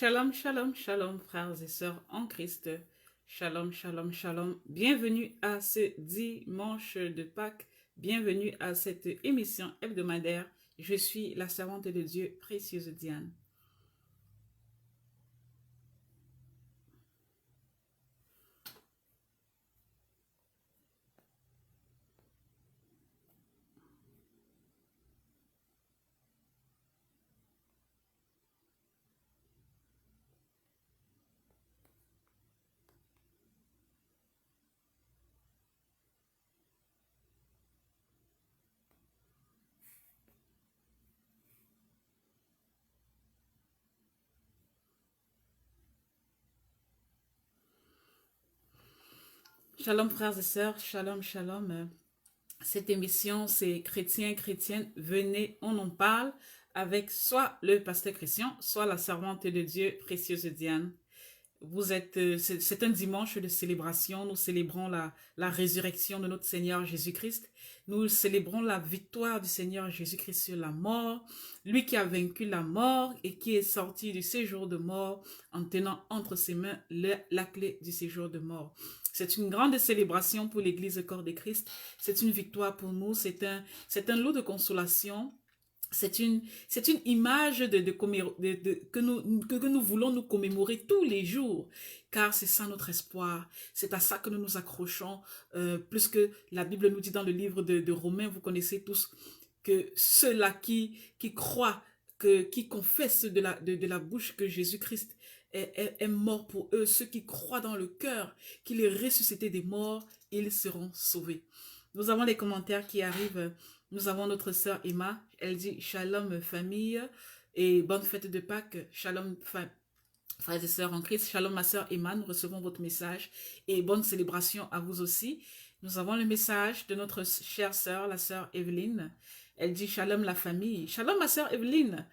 Shalom, shalom, shalom, frères et sœurs en Christ. Shalom, shalom, shalom. Bienvenue à ce dimanche de Pâques. Bienvenue à cette émission hebdomadaire. Je suis la servante de Dieu, précieuse Diane. Shalom, frères et sœurs. Shalom, shalom. Cette émission, c'est chrétiens, chrétiennes. Venez, on en parle avec soit le pasteur Christian, soit la servante de Dieu, précieuse Diane. C'est un dimanche de célébration. Nous célébrons la résurrection de notre Seigneur Jésus-Christ. Nous célébrons la victoire du Seigneur Jésus-Christ sur la mort. Lui qui a vaincu la mort et qui est sorti du séjour de mort en tenant entre ses mains la clé du séjour de mort. C'est une grande célébration pour l'Église corps de Christ. C'est une victoire pour nous. C'est un lot de consolation. C'est une image que nous voulons nous commémorer tous les jours, car c'est ça notre espoir. C'est à ça que nous nous accrochons, plus que la Bible nous dit dans le livre de Romains, vous connaissez tous, que ceux-là qui croient, qui confessent de la bouche que Jésus-Christ est mort pour eux, ceux qui croient dans le cœur qu'il est ressuscité des morts, ils seront sauvés. Nous avons les commentaires qui arrivent. Nous avons notre sœur Emma. Elle dit Shalom famille et bonne fête de Pâques. Shalom frères et sœurs en Christ. Shalom ma sœur Emma. Nous recevons votre message et bonne célébration à vous aussi. Nous avons le message de notre chère sœur, la sœur Evelyne. Elle dit Shalom la famille. Shalom ma sœur Evelyne.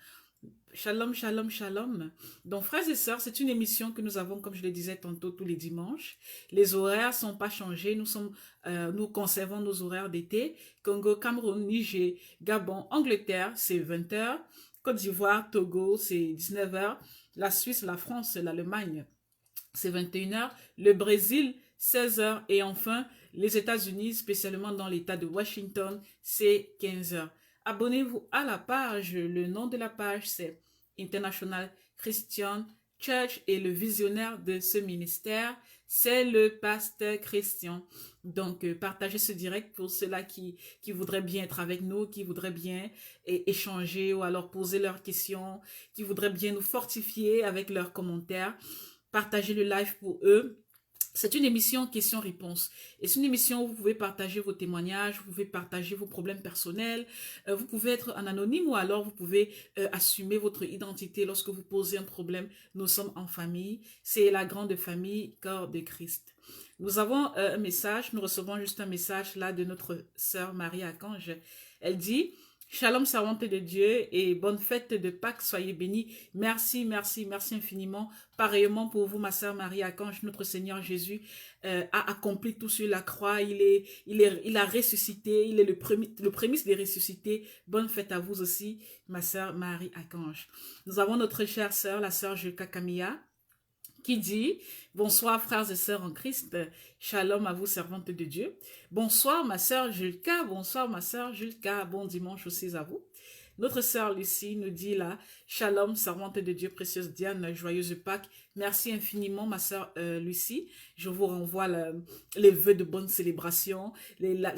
Shalom, shalom, shalom. Donc, frères et sœurs, c'est une émission que nous avons, comme je le disais tantôt, tous les dimanches. Les horaires ne sont pas changés. Nous conservons nos horaires d'été. Congo, Cameroun, Niger, Gabon, Angleterre, c'est 20 h. Côte d'Ivoire, Togo, c'est 19 h. La Suisse, la France, l'Allemagne, c'est 21 h. Le Brésil, 16 h. Et enfin, les États-Unis, spécialement dans l'État de Washington, c'est 15 h. Abonnez-vous à la page. Le nom de la page, c'est International Christian Church et le visionnaire de ce ministère, c'est le pasteur Christian. Donc, partagez ce direct pour ceux-là qui voudraient bien être avec nous, qui voudraient bien échanger ou alors poser leurs questions, qui voudraient bien nous fortifier avec leurs commentaires. Partagez le live pour eux. C'est une émission questions-réponses. Et c'est une émission où vous pouvez partager vos témoignages, vous pouvez partager vos problèmes personnels, vous pouvez être en anonyme ou alors vous pouvez assumer votre identité lorsque vous posez un problème. Nous sommes en famille. C'est la grande famille corps de Christ. Nous avons un message, nous recevons juste un message là de notre sœur Marie Archange. Elle dit... Shalom, servante de Dieu et bonne fête de Pâques, soyez bénis. Merci, merci, merci infiniment. Pareillement pour vous, ma sœur Marie Archange, notre Seigneur Jésus a accompli tout sur la croix. Il a ressuscité, il est le prémisse des ressuscités. Bonne fête à vous aussi, ma sœur Marie Archange. Nous avons notre chère sœur, la sœur Julka Camilla, qui dit « Bonsoir frères et sœurs en Christ, shalom à vous servantes de Dieu. Bonsoir ma sœur Julka, bonsoir ma sœur Julka, bon dimanche aussi à vous. » Notre sœur Lucie nous dit là « Shalom, servante de Dieu, précieuse Diane, joyeuse Pâques. » Merci infiniment ma sœur Lucie. Je vous renvoie les vœux de bonne célébration.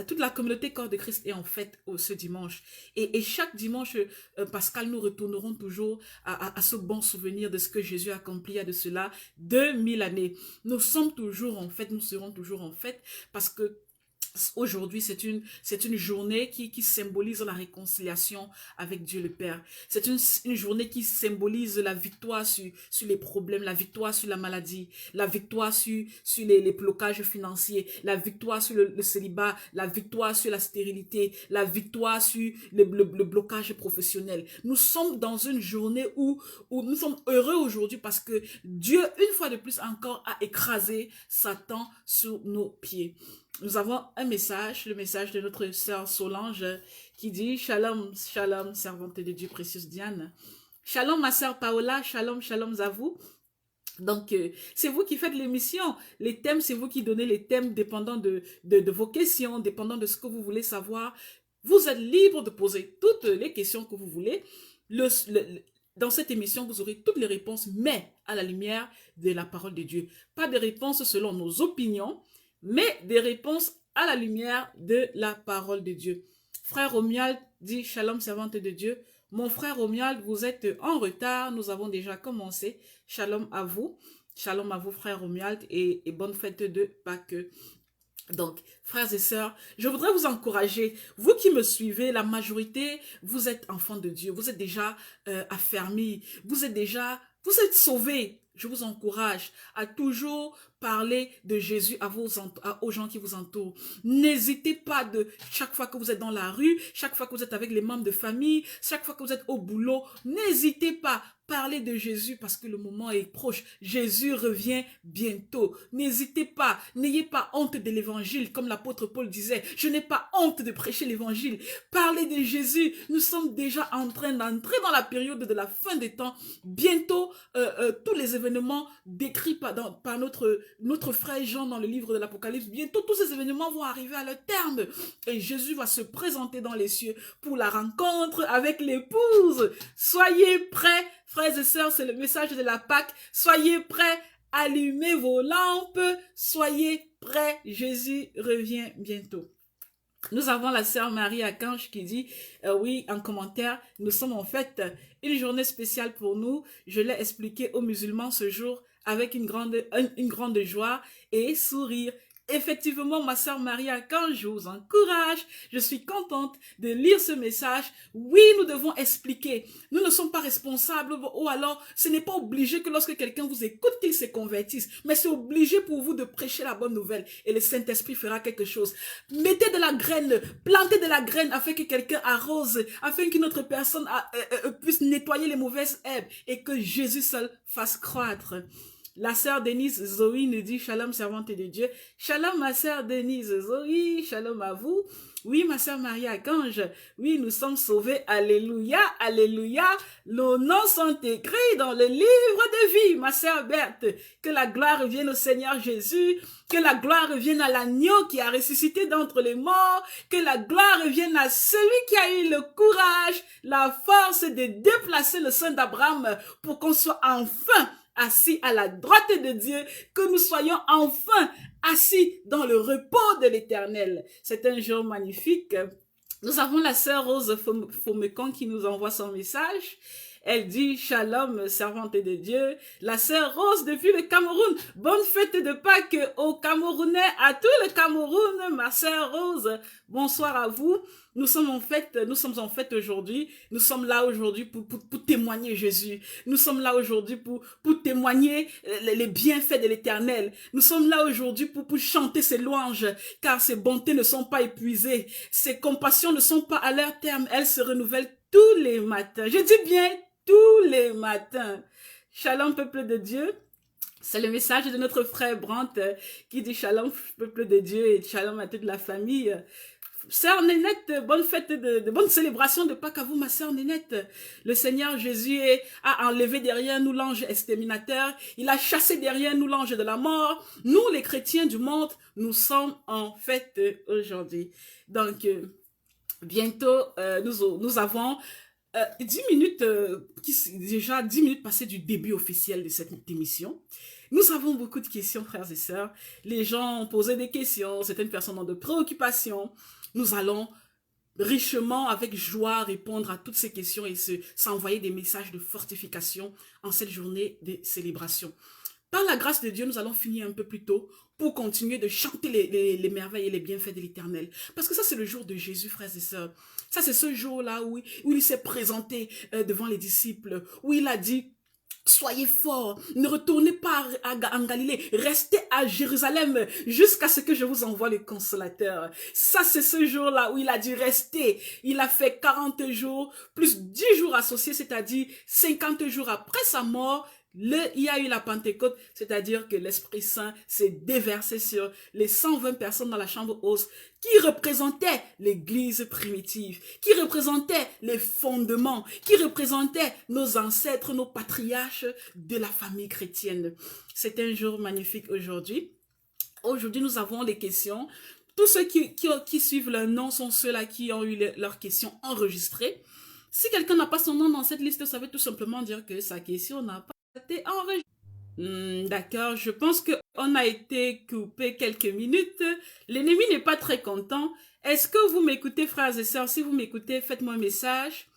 Toute la communauté corps de Christ est en fête ce dimanche. Et chaque dimanche, Pascal, nous retournerons toujours à ce bon souvenir de ce que Jésus a accompli il y a de cela 2000 années. Nous sommes toujours en fête, nous serons toujours en fête parce que aujourd'hui, c'est une journée qui symbolise la réconciliation avec Dieu le Père. C'est une journée qui symbolise la victoire sur les problèmes, la victoire sur la maladie, la victoire sur les blocages financiers, la victoire sur le célibat, la victoire sur la stérilité, la victoire sur le blocage professionnel. Nous sommes dans une journée où nous sommes heureux aujourd'hui parce que Dieu, une fois de plus encore, a écrasé Satan sous nos pieds. Nous avons un message, le message de notre sœur Solange qui dit « Shalom, shalom, servante de Dieu, précieuse Diane. Shalom ma sœur Paola, shalom, shalom à vous. Donc, c'est vous qui faites l'émission. Les thèmes, c'est vous qui donnez les thèmes dépendant de vos questions, dépendant de ce que vous voulez savoir. Vous êtes libre de poser toutes les questions que vous voulez. Dans cette émission, vous aurez toutes les réponses, mais à la lumière de la parole de Dieu. Pas de réponses selon nos opinions, mais des réponses à la lumière de la parole de Dieu. Frère Romuald dit, shalom servante de Dieu. Mon frère Romuald, vous êtes en retard, nous avons déjà commencé. Shalom à vous frère Romuald, et bonne fête de Pâques. Donc, frères et sœurs, je voudrais vous encourager, vous qui me suivez, la majorité, vous êtes enfants de Dieu, vous êtes déjà affermis, vous êtes sauvés. Je vous encourage à toujours parler de Jésus aux gens qui vous entourent. N'hésitez pas chaque fois que vous êtes dans la rue, chaque fois que vous êtes avec les membres de famille, chaque fois que vous êtes au boulot, n'hésitez pas. Parlez de Jésus parce que le moment est proche. Jésus revient bientôt. N'hésitez pas, n'ayez pas honte de l'évangile, comme l'apôtre Paul disait. Je n'ai pas honte de prêcher l'évangile. Parlez de Jésus. Nous sommes déjà en train d'entrer dans la période de la fin des temps. Bientôt, tous les événements décrits par notre frère Jean dans le livre de l'Apocalypse, bientôt tous ces événements vont arriver à leur terme. Et Jésus va se présenter dans les cieux pour la rencontre avec l'épouse. Soyez prêts. Frères et sœurs, c'est le message de la Pâque. Soyez prêts, allumez vos lampes, soyez prêts, Jésus revient bientôt. Nous avons la sœur Marie Akange qui dit, oui, en commentaire, nous sommes en fait une journée spéciale pour nous. Je l'ai expliqué aux musulmans ce jour avec une grande joie et sourire. Effectivement, ma sœur Maria, quand je vous encourage, je suis contente de lire ce message. Oui, nous devons expliquer. Nous ne sommes pas responsables ou alors ce n'est pas obligé que lorsque quelqu'un vous écoute qu'il se convertisse, mais c'est obligé pour vous de prêcher la bonne nouvelle et le Saint-Esprit fera quelque chose. Mettez de la graine, plantez de la graine afin que quelqu'un arrose, afin qu'une autre personne puisse nettoyer les mauvaises herbes et que Jésus seul fasse croître. La sœur Denise Zoé nous dit shalom servante de Dieu. Shalom ma sœur Denise Zoé, shalom à vous. Oui ma sœur Maria Akange, oui nous sommes sauvés, alléluia, alléluia. Nos noms sont écrits dans le livre de vie, ma sœur Berthe. Que la gloire revienne au Seigneur Jésus, que la gloire revienne à l'agneau qui a ressuscité d'entre les morts, que la gloire revienne à celui qui a eu le courage, la force de déplacer le sein d'Abraham pour qu'on soit enfin assis à la droite de Dieu, que nous soyons enfin assis dans le repos de l'Éternel. C'est un jour magnifique. Nous avons la sœur Rose Fomekon qui nous envoie son message. Elle dit shalom, servante de Dieu. La sœur Rose depuis le Cameroun. Bonne fête de Pâques aux Camerounais, à tout le Cameroun, ma sœur Rose. Bonsoir à vous. Nous sommes en fait aujourd'hui. Nous sommes là aujourd'hui pour témoigner Jésus. Nous sommes là aujourd'hui pour témoigner les bienfaits de l'Éternel. Nous sommes là aujourd'hui pour chanter ses louanges, car ses bontés ne sont pas épuisées. Ses compassions ne sont pas à leur terme. Elles se renouvellent tous les matins. Je dis bien tous les matins. Shalom, peuple de Dieu. C'est le message de notre frère Brandt qui dit shalom, peuple de Dieu, et shalom à toute la famille. Sœur Nénette, bonne fête bonne célébration de Pâques à vous, ma sœur Nénette. Le Seigneur Jésus a enlevé derrière nous l'ange exterminateur. Il a chassé derrière nous l'ange de la mort. Nous, les chrétiens du monde, nous sommes en fête aujourd'hui. Donc, bientôt, nous avons 10 minutes, déjà 10 minutes passées du début officiel de cette émission. Nous avons beaucoup de questions, frères et sœurs. Les gens ont posé des questions, certaines personnes ont de préoccupations. Nous allons richement, avec joie, répondre à toutes ces questions et s'envoyer des messages de fortification en cette journée de célébration. Par la grâce de Dieu, nous allons finir un peu plus tôt pour continuer de chanter les merveilles et les bienfaits de l'Éternel. Parce que ça, c'est le jour de Jésus, frères et sœurs. Ça, c'est ce jour-là où il s'est présenté devant les disciples, où il a dit: soyez forts, ne retournez pas en Galilée, restez à Jérusalem jusqu'à ce que je vous envoie le consolateur. Ça, c'est ce jour-là où il a dit rester. Il a fait 40 jours, plus 10 jours associés, c'est-à-dire 50 jours après sa mort. il y a eu la Pentecôte, c'est-à-dire que l'Esprit Saint s'est déversé sur les 120 personnes dans la chambre haute qui représentaient l'Église primitive, qui représentaient les fondements, qui représentaient nos ancêtres, nos patriarches de la famille chrétienne. C'est un jour magnifique aujourd'hui. Aujourd'hui, nous avons des questions. Tous ceux qui suivent leur nom sont ceux-là qui ont eu leurs questions enregistrées. Si quelqu'un n'a pas son nom dans cette liste, ça veut tout simplement dire que sa question n'a pas été enregistrée. D'accord, je pense qu'on a été coupé quelques minutes. L'ennemi n'est pas très content. Est-ce que vous m'écoutez, frères et sœurs? Si vous m'écoutez, faites-moi un message.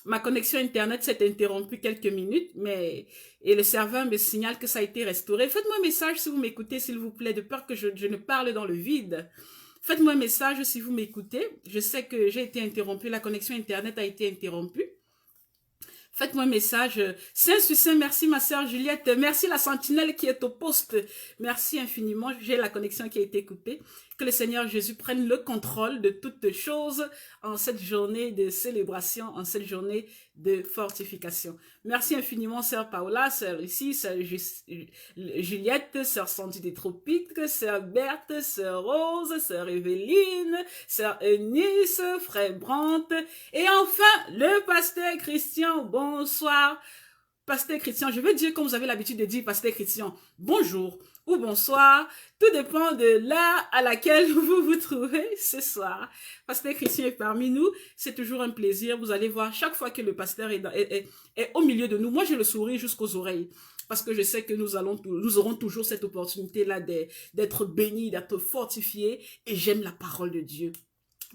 Ma connexion Internet s'est interrompue quelques minutes, et le serveur me signale que ça a été restauré. Faites-moi un message si vous m'écoutez, s'il vous plaît, de peur que je ne parle dans le vide. Faites-moi un message si vous m'écoutez. Je sais que j'ai été interrompue, la connexion Internet a été interrompue. Faites-moi un message. Saint-Sucin, merci ma sœur Juliette. Merci la sentinelle qui est au poste. Merci infiniment. J'ai la connexion qui a été coupée. Que le Seigneur Jésus prenne le contrôle de toutes choses en cette journée de célébration, en cette journée de fortification. Merci infiniment, sœur Paola, sœur Lucie, sœur Juliette, sœur Sandy des Tropiques, sœur Berthe, sœur Rose, sœur Evelyne, sœur Eunice, frère Brandt, et enfin, le pasteur Christian. Bonsoir, pasteur Christian. Je veux dire, comme vous avez l'habitude de dire, pasteur Christian, bonjour ou bonsoir. Tout dépend de l'heure à laquelle vous vous trouvez ce Pasteur Christian est parmi nous. C'est toujours un plaisir. Vous allez voir, chaque fois que le pasteur est au milieu de nous, moi, j'ai le sourire jusqu'aux oreilles. Parce que je sais que nous aurons toujours cette opportunité-là d'être bénis, d'être fortifiés. Et j'aime la parole de Dieu.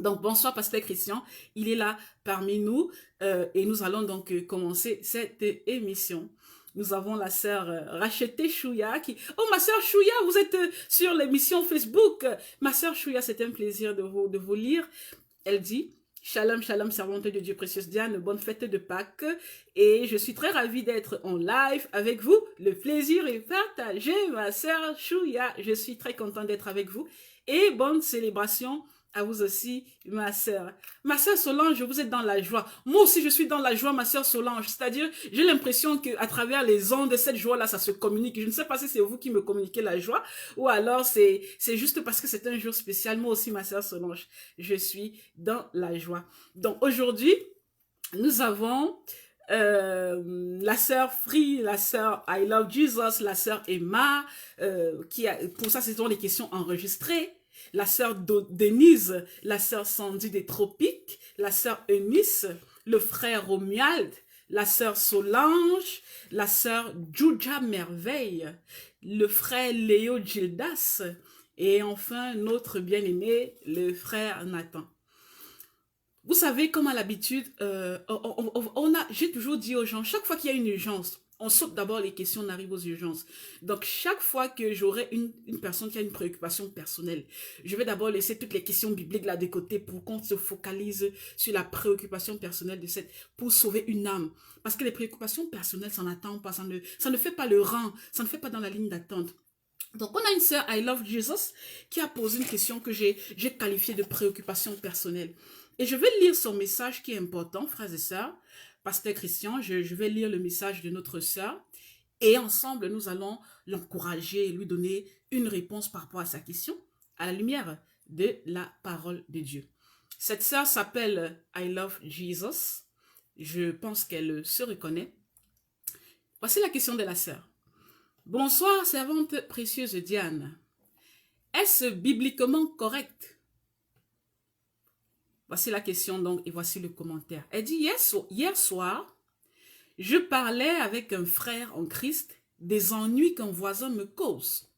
Donc, bonsoir, pasteur Christian. Il est là parmi nous. Et nous allons donc commencer cette émission. Nous avons la sœur Racheté Chouya qui... Oh, ma sœur Chouya, vous êtes sur l'émission Facebook. Ma sœur Chouya, c'est un plaisir de vous lire. Elle dit, Shalom, shalom, servante de Dieu précieuse Diane, bonne fête de Pâques. Et je suis très ravie d'être en live avec vous. Le plaisir est partagé, ma sœur Chouya. Je suis très contente d'être avec vous. Et bonne célébration à vous aussi, ma sœur. Ma sœur Solange, vous êtes dans la joie. Moi aussi, je suis dans la joie, ma sœur Solange. C'est-à-dire, j'ai l'impression qu'à travers les ondes de cette joie-là, ça se communique. Je ne sais pas si c'est vous qui me communiquez la joie ou alors c'est juste parce que c'est un jour spécial. Moi aussi, ma sœur Solange, je suis dans la joie. Donc, aujourd'hui, nous avons la sœur Free, la sœur I Love Jesus, la sœur Emma, pour ça, ce sont les questions enregistrées. La sœur Denise, la sœur Sandy des Tropiques, la sœur Eunice, le frère Romuald, la sœur Solange, la sœur Juja Merveille, le frère Léo Gildas et enfin notre bien-aimé, le frère Nathan. Vous savez, comme à l'habitude, j'ai toujours dit aux gens, chaque fois qu'il y a une urgence, on saute d'abord les questions, on arrive aux urgences. Donc, chaque fois que j'aurai une personne qui a une préoccupation personnelle, je vais d'abord laisser toutes les questions bibliques là de côté pour qu'on se focalise sur la préoccupation personnelle pour sauver une âme. Parce que les préoccupations personnelles, ça n'attend pas, ça ne fait pas le rang, ça ne fait pas dans la ligne d'attente. Donc, on a une sœur, I Love Jesus, qui a posé une question que j'ai qualifiée de préoccupation personnelle. Et je vais lire son message qui est important, frères et sœurs. Pasteur Christian, je vais lire le message de notre sœur et ensemble, nous allons l'encourager et lui donner une réponse par rapport à sa question à la lumière de la parole de Dieu. Cette sœur s'appelle I Love Jesus. Je pense qu'elle se reconnaît. Voici la question de la sœur. Bonsoir, servante précieuse Diane. Est-ce bibliquement correct? Voici la question donc et voici le commentaire. Elle dit, hier soir, je parlais avec un frère en Christ des ennuis qu'un voisin me cause,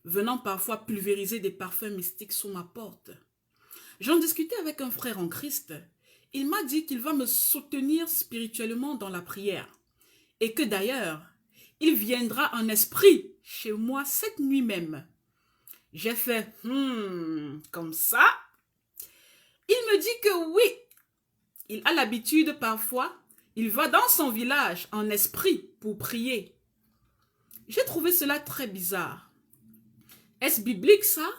venant parfois pulvériser des parfums mystiques sous ma porte. J'en discutais avec un frère en Christ. Il m'a dit qu'il va me soutenir spirituellement dans la prière et que d'ailleurs, il viendra en esprit chez moi cette nuit même. J'ai fait comme ça. Il me dit que oui, il a l'habitude parfois, il va dans son village en esprit pour prier. J'ai trouvé cela très bizarre. Est-ce biblique ça?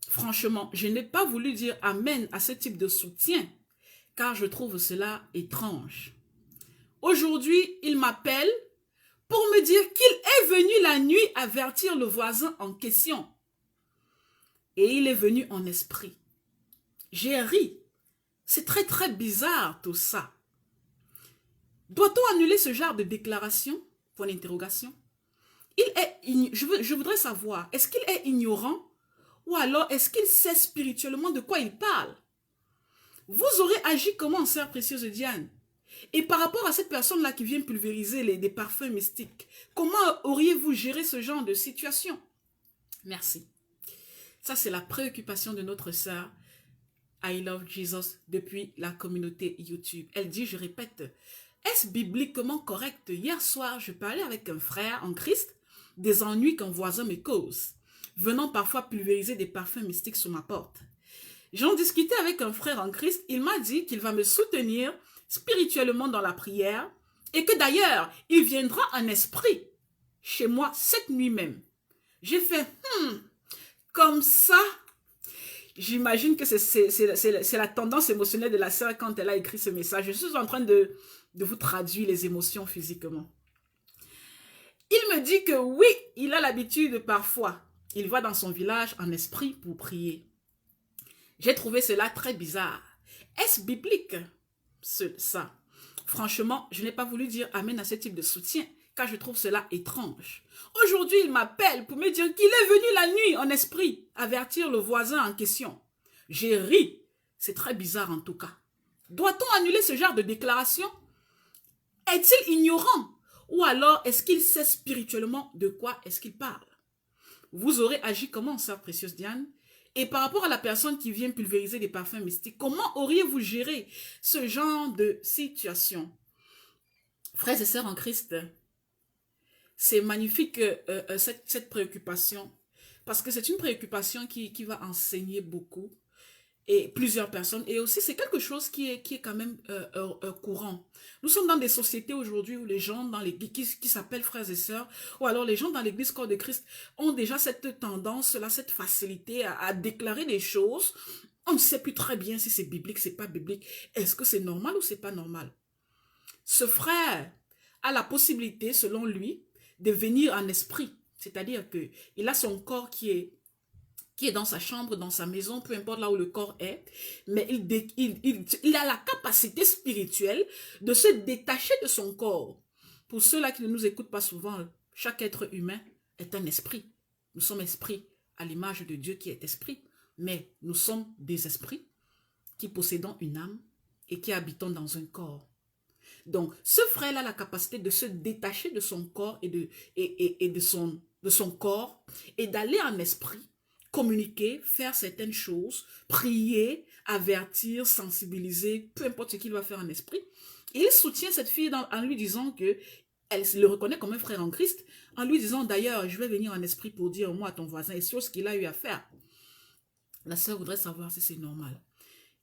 Franchement, je n'ai pas voulu dire amen à ce type de soutien, car je trouve cela étrange. Aujourd'hui, il m'appelle pour me dire qu'il est venu la nuit avertir le voisin en question. Et il est venu en esprit. J'ai ri. C'est très très bizarre tout ça. Doit-on annuler ce genre de déclaration? Point d'interrogation. Je voudrais savoir, est-ce qu'il est ignorant ou alors est-ce qu'il sait spirituellement de quoi il parle? Vous aurez agi comment, sœur précieuse Diane? Et par rapport à cette personne-là qui vient pulvériser des parfums mystiques, comment auriez-vous géré ce genre de situation? Merci. Ça, c'est la préoccupation de notre sœur I Love Jesus depuis la communauté YouTube. Elle dit, je répète, est-ce bibliquement correct? Hier soir, je parlais avec un frère en Christ des ennuis qu'un voisin me cause, venant parfois pulvériser des parfums mystiques sous ma porte. J'en discutais avec un frère en Christ, il m'a dit qu'il va me soutenir spirituellement dans la prière et que d'ailleurs, il viendra en esprit chez moi cette nuit même. J'ai fait, comme ça, j'imagine que c'est la tendance émotionnelle de la sœur quand elle a écrit ce message. Je suis en train de vous traduire les émotions physiquement. Il me dit que oui, il a l'habitude parfois. Il va dans son village en esprit pour prier. J'ai trouvé cela très bizarre. Est-ce biblique, ça? Franchement, je n'ai pas voulu dire amen à ce type de soutien, car je trouve cela étrange. Aujourd'hui, il m'appelle pour me dire qu'il est venu la nuit en esprit, avertir le voisin en question. J'ai ri. C'est très bizarre en tout cas. Doit-on annuler ce genre de déclaration? Est-il ignorant? Ou alors, est-ce qu'il sait spirituellement de quoi est-ce qu'il parle? Vous aurez agi comment, sœur précieuse Diane? Et par rapport à la personne qui vient pulvériser des parfums mystiques, comment auriez-vous géré ce genre de situation? Frères et sœurs en Christ, c'est magnifique cette préoccupation, parce que c'est une préoccupation qui va enseigner beaucoup et plusieurs personnes, et aussi c'est quelque chose qui est quand même courant. Nous sommes dans des sociétés aujourd'hui où les gens dans l'église qui s'appellent frères et sœurs, ou alors les gens dans l'église corps de Christ ont déjà cette tendance-là, cette facilité à déclarer des choses. On ne sait plus très bien si c'est biblique, c'est pas biblique. Est-ce que c'est normal ou c'est pas normal? Ce frère a la possibilité, selon lui, de venir en esprit. C'est-à-dire qu'il a son corps qui est dans sa chambre, dans sa maison, peu importe là où le corps est, mais il a la capacité spirituelle de se détacher de son corps. Pour ceux-là qui ne nous écoutent pas souvent, chaque être humain est un esprit. Nous sommes esprits à l'image de Dieu qui est esprit, mais nous sommes des esprits qui possédons une âme et qui habitons dans un corps. Donc, ce frère a la capacité de se détacher de son corps et de son corps et d'aller en esprit, communiquer, faire certaines choses, prier, avertir, sensibiliser, peu importe ce qu'il va faire en esprit. Et il soutient cette fille en lui disant que elle le reconnaît comme un frère en Christ, en lui disant d'ailleurs, je vais venir en esprit pour dire moi à ton voisin, et c'est ce qu'il a eu à faire. La sœur voudrait savoir si c'est normal.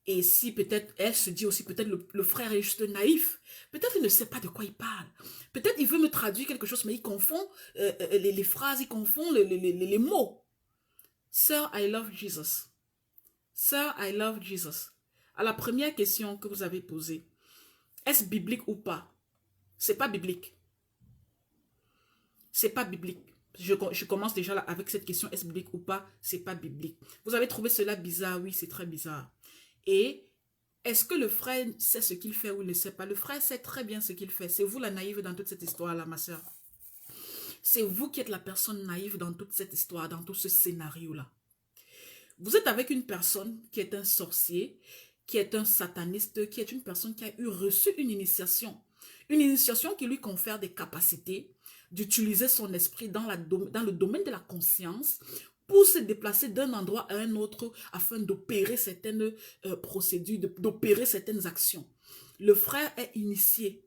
Et si peut-être, elle se dit aussi, peut-être le frère est juste naïf. Peut-être il ne sait pas de quoi il parle. Peut-être il veut me traduire quelque chose, mais il confond les phrases, il confond les mots. Sir, I love Jesus. Sir, I love Jesus. À la première question que vous avez posée, est-ce biblique ou pas? C'est pas biblique. C'est pas biblique. Je commence déjà là avec cette question, est-ce biblique ou pas? C'est pas biblique. Vous avez trouvé cela bizarre? Oui, c'est très bizarre. Et est-ce que le frère sait ce qu'il fait ou il ne sait pas? Le frère sait très bien ce qu'il fait. C'est vous la naïve dans toute cette histoire-là, ma soeur. C'est vous qui êtes la personne naïve dans toute cette histoire, dans tout ce scénario-là. Vous êtes avec une personne qui est un sorcier, qui est un sataniste, qui est une personne qui a reçu une initiation qui lui confère des capacités d'utiliser son esprit dans le domaine de la conscience pour se déplacer d'un endroit à un autre afin d'opérer certaines procédures, d'opérer certaines actions. Le frère est initié.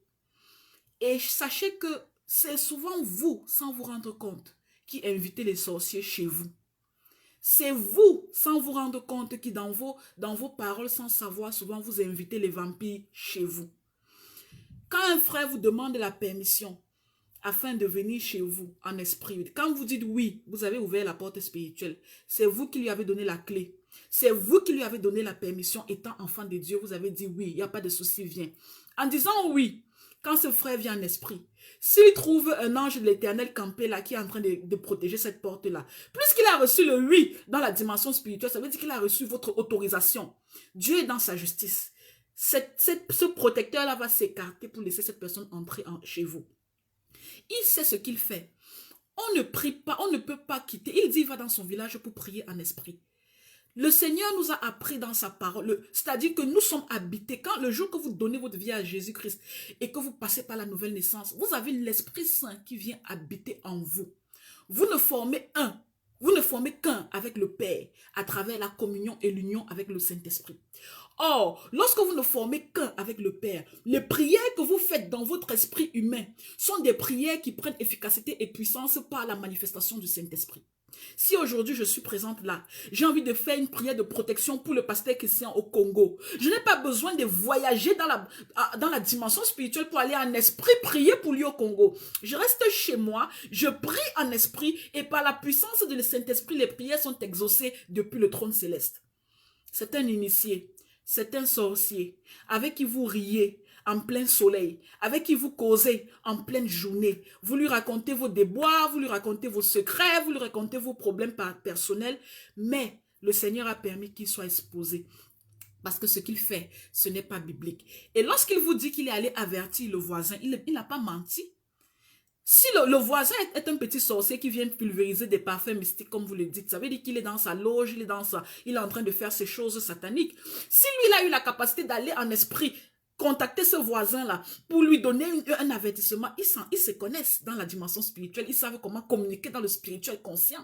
Et sachez que c'est souvent vous, sans vous rendre compte, qui invitez les sorciers chez vous. C'est vous, sans vous rendre compte, qui dans vos paroles, sans savoir, souvent vous invitez les vampires chez vous. Quand un frère vous demande la permission afin de venir chez vous en esprit, quand vous dites oui, vous avez ouvert la porte spirituelle, c'est vous qui lui avez donné la clé. C'est vous qui lui avez donné la permission, étant enfant de Dieu, vous avez dit oui, il n'y a pas de souci, viens. En disant oui, quand ce frère vient en esprit, s'il trouve un ange de l'Éternel campé là, qui est en train de protéger cette porte-là, puisqu'il a reçu le oui dans la dimension spirituelle, ça veut dire qu'il a reçu votre autorisation. Dieu est dans sa justice. Ce protecteur-là va s'écarter pour laisser cette personne entrer chez vous. Il sait ce qu'il fait. On ne prie pas, on ne peut pas quitter. Il dit, il va dans son village pour prier en esprit. Le Seigneur nous a appris dans sa parole, c'est-à-dire que nous sommes habités. Quand le jour que vous donnez votre vie à Jésus-Christ et que vous passez par la nouvelle naissance, vous avez l'Esprit Saint qui vient habiter en vous. Vous ne formez qu'un avec le Père à travers la communion et l'union avec le Saint-Esprit. Or, lorsque vous ne formez qu'un avec le Père, les prières que vous faites dans votre esprit humain sont des prières qui prennent efficacité et puissance par la manifestation du Saint-Esprit. Si aujourd'hui je suis présente là, j'ai envie de faire une prière de protection pour le pasteur Christian au Congo, je n'ai pas besoin de voyager dans la dimension spirituelle pour aller en esprit prier pour lui au Congo. Je reste chez moi, je prie en esprit et par la puissance de Saint-Esprit, les prières sont exaucées depuis le trône céleste. C'est un initié, c'est un sorcier avec qui vous riez en plein soleil, avec qui vous causez en pleine journée. Vous lui racontez vos déboires, vous lui racontez vos secrets, vous lui racontez vos problèmes personnels, mais le Seigneur a permis qu'il soit exposé. Parce que ce qu'il fait, ce n'est pas biblique. Et lorsqu'il vous dit qu'il est allé avertir le voisin, il n'a pas menti. Si le voisin est un petit sorcier qui vient pulvériser des parfums mystiques, comme vous le dites, ça veut dire qu'il est dans sa loge, il est en train de faire ces choses sataniques. Si lui, il a eu la capacité d'aller en esprit, contacter ce voisin-là pour lui donner un avertissement, ils se connaissent dans la dimension spirituelle, ils savent comment communiquer dans le spirituel conscient.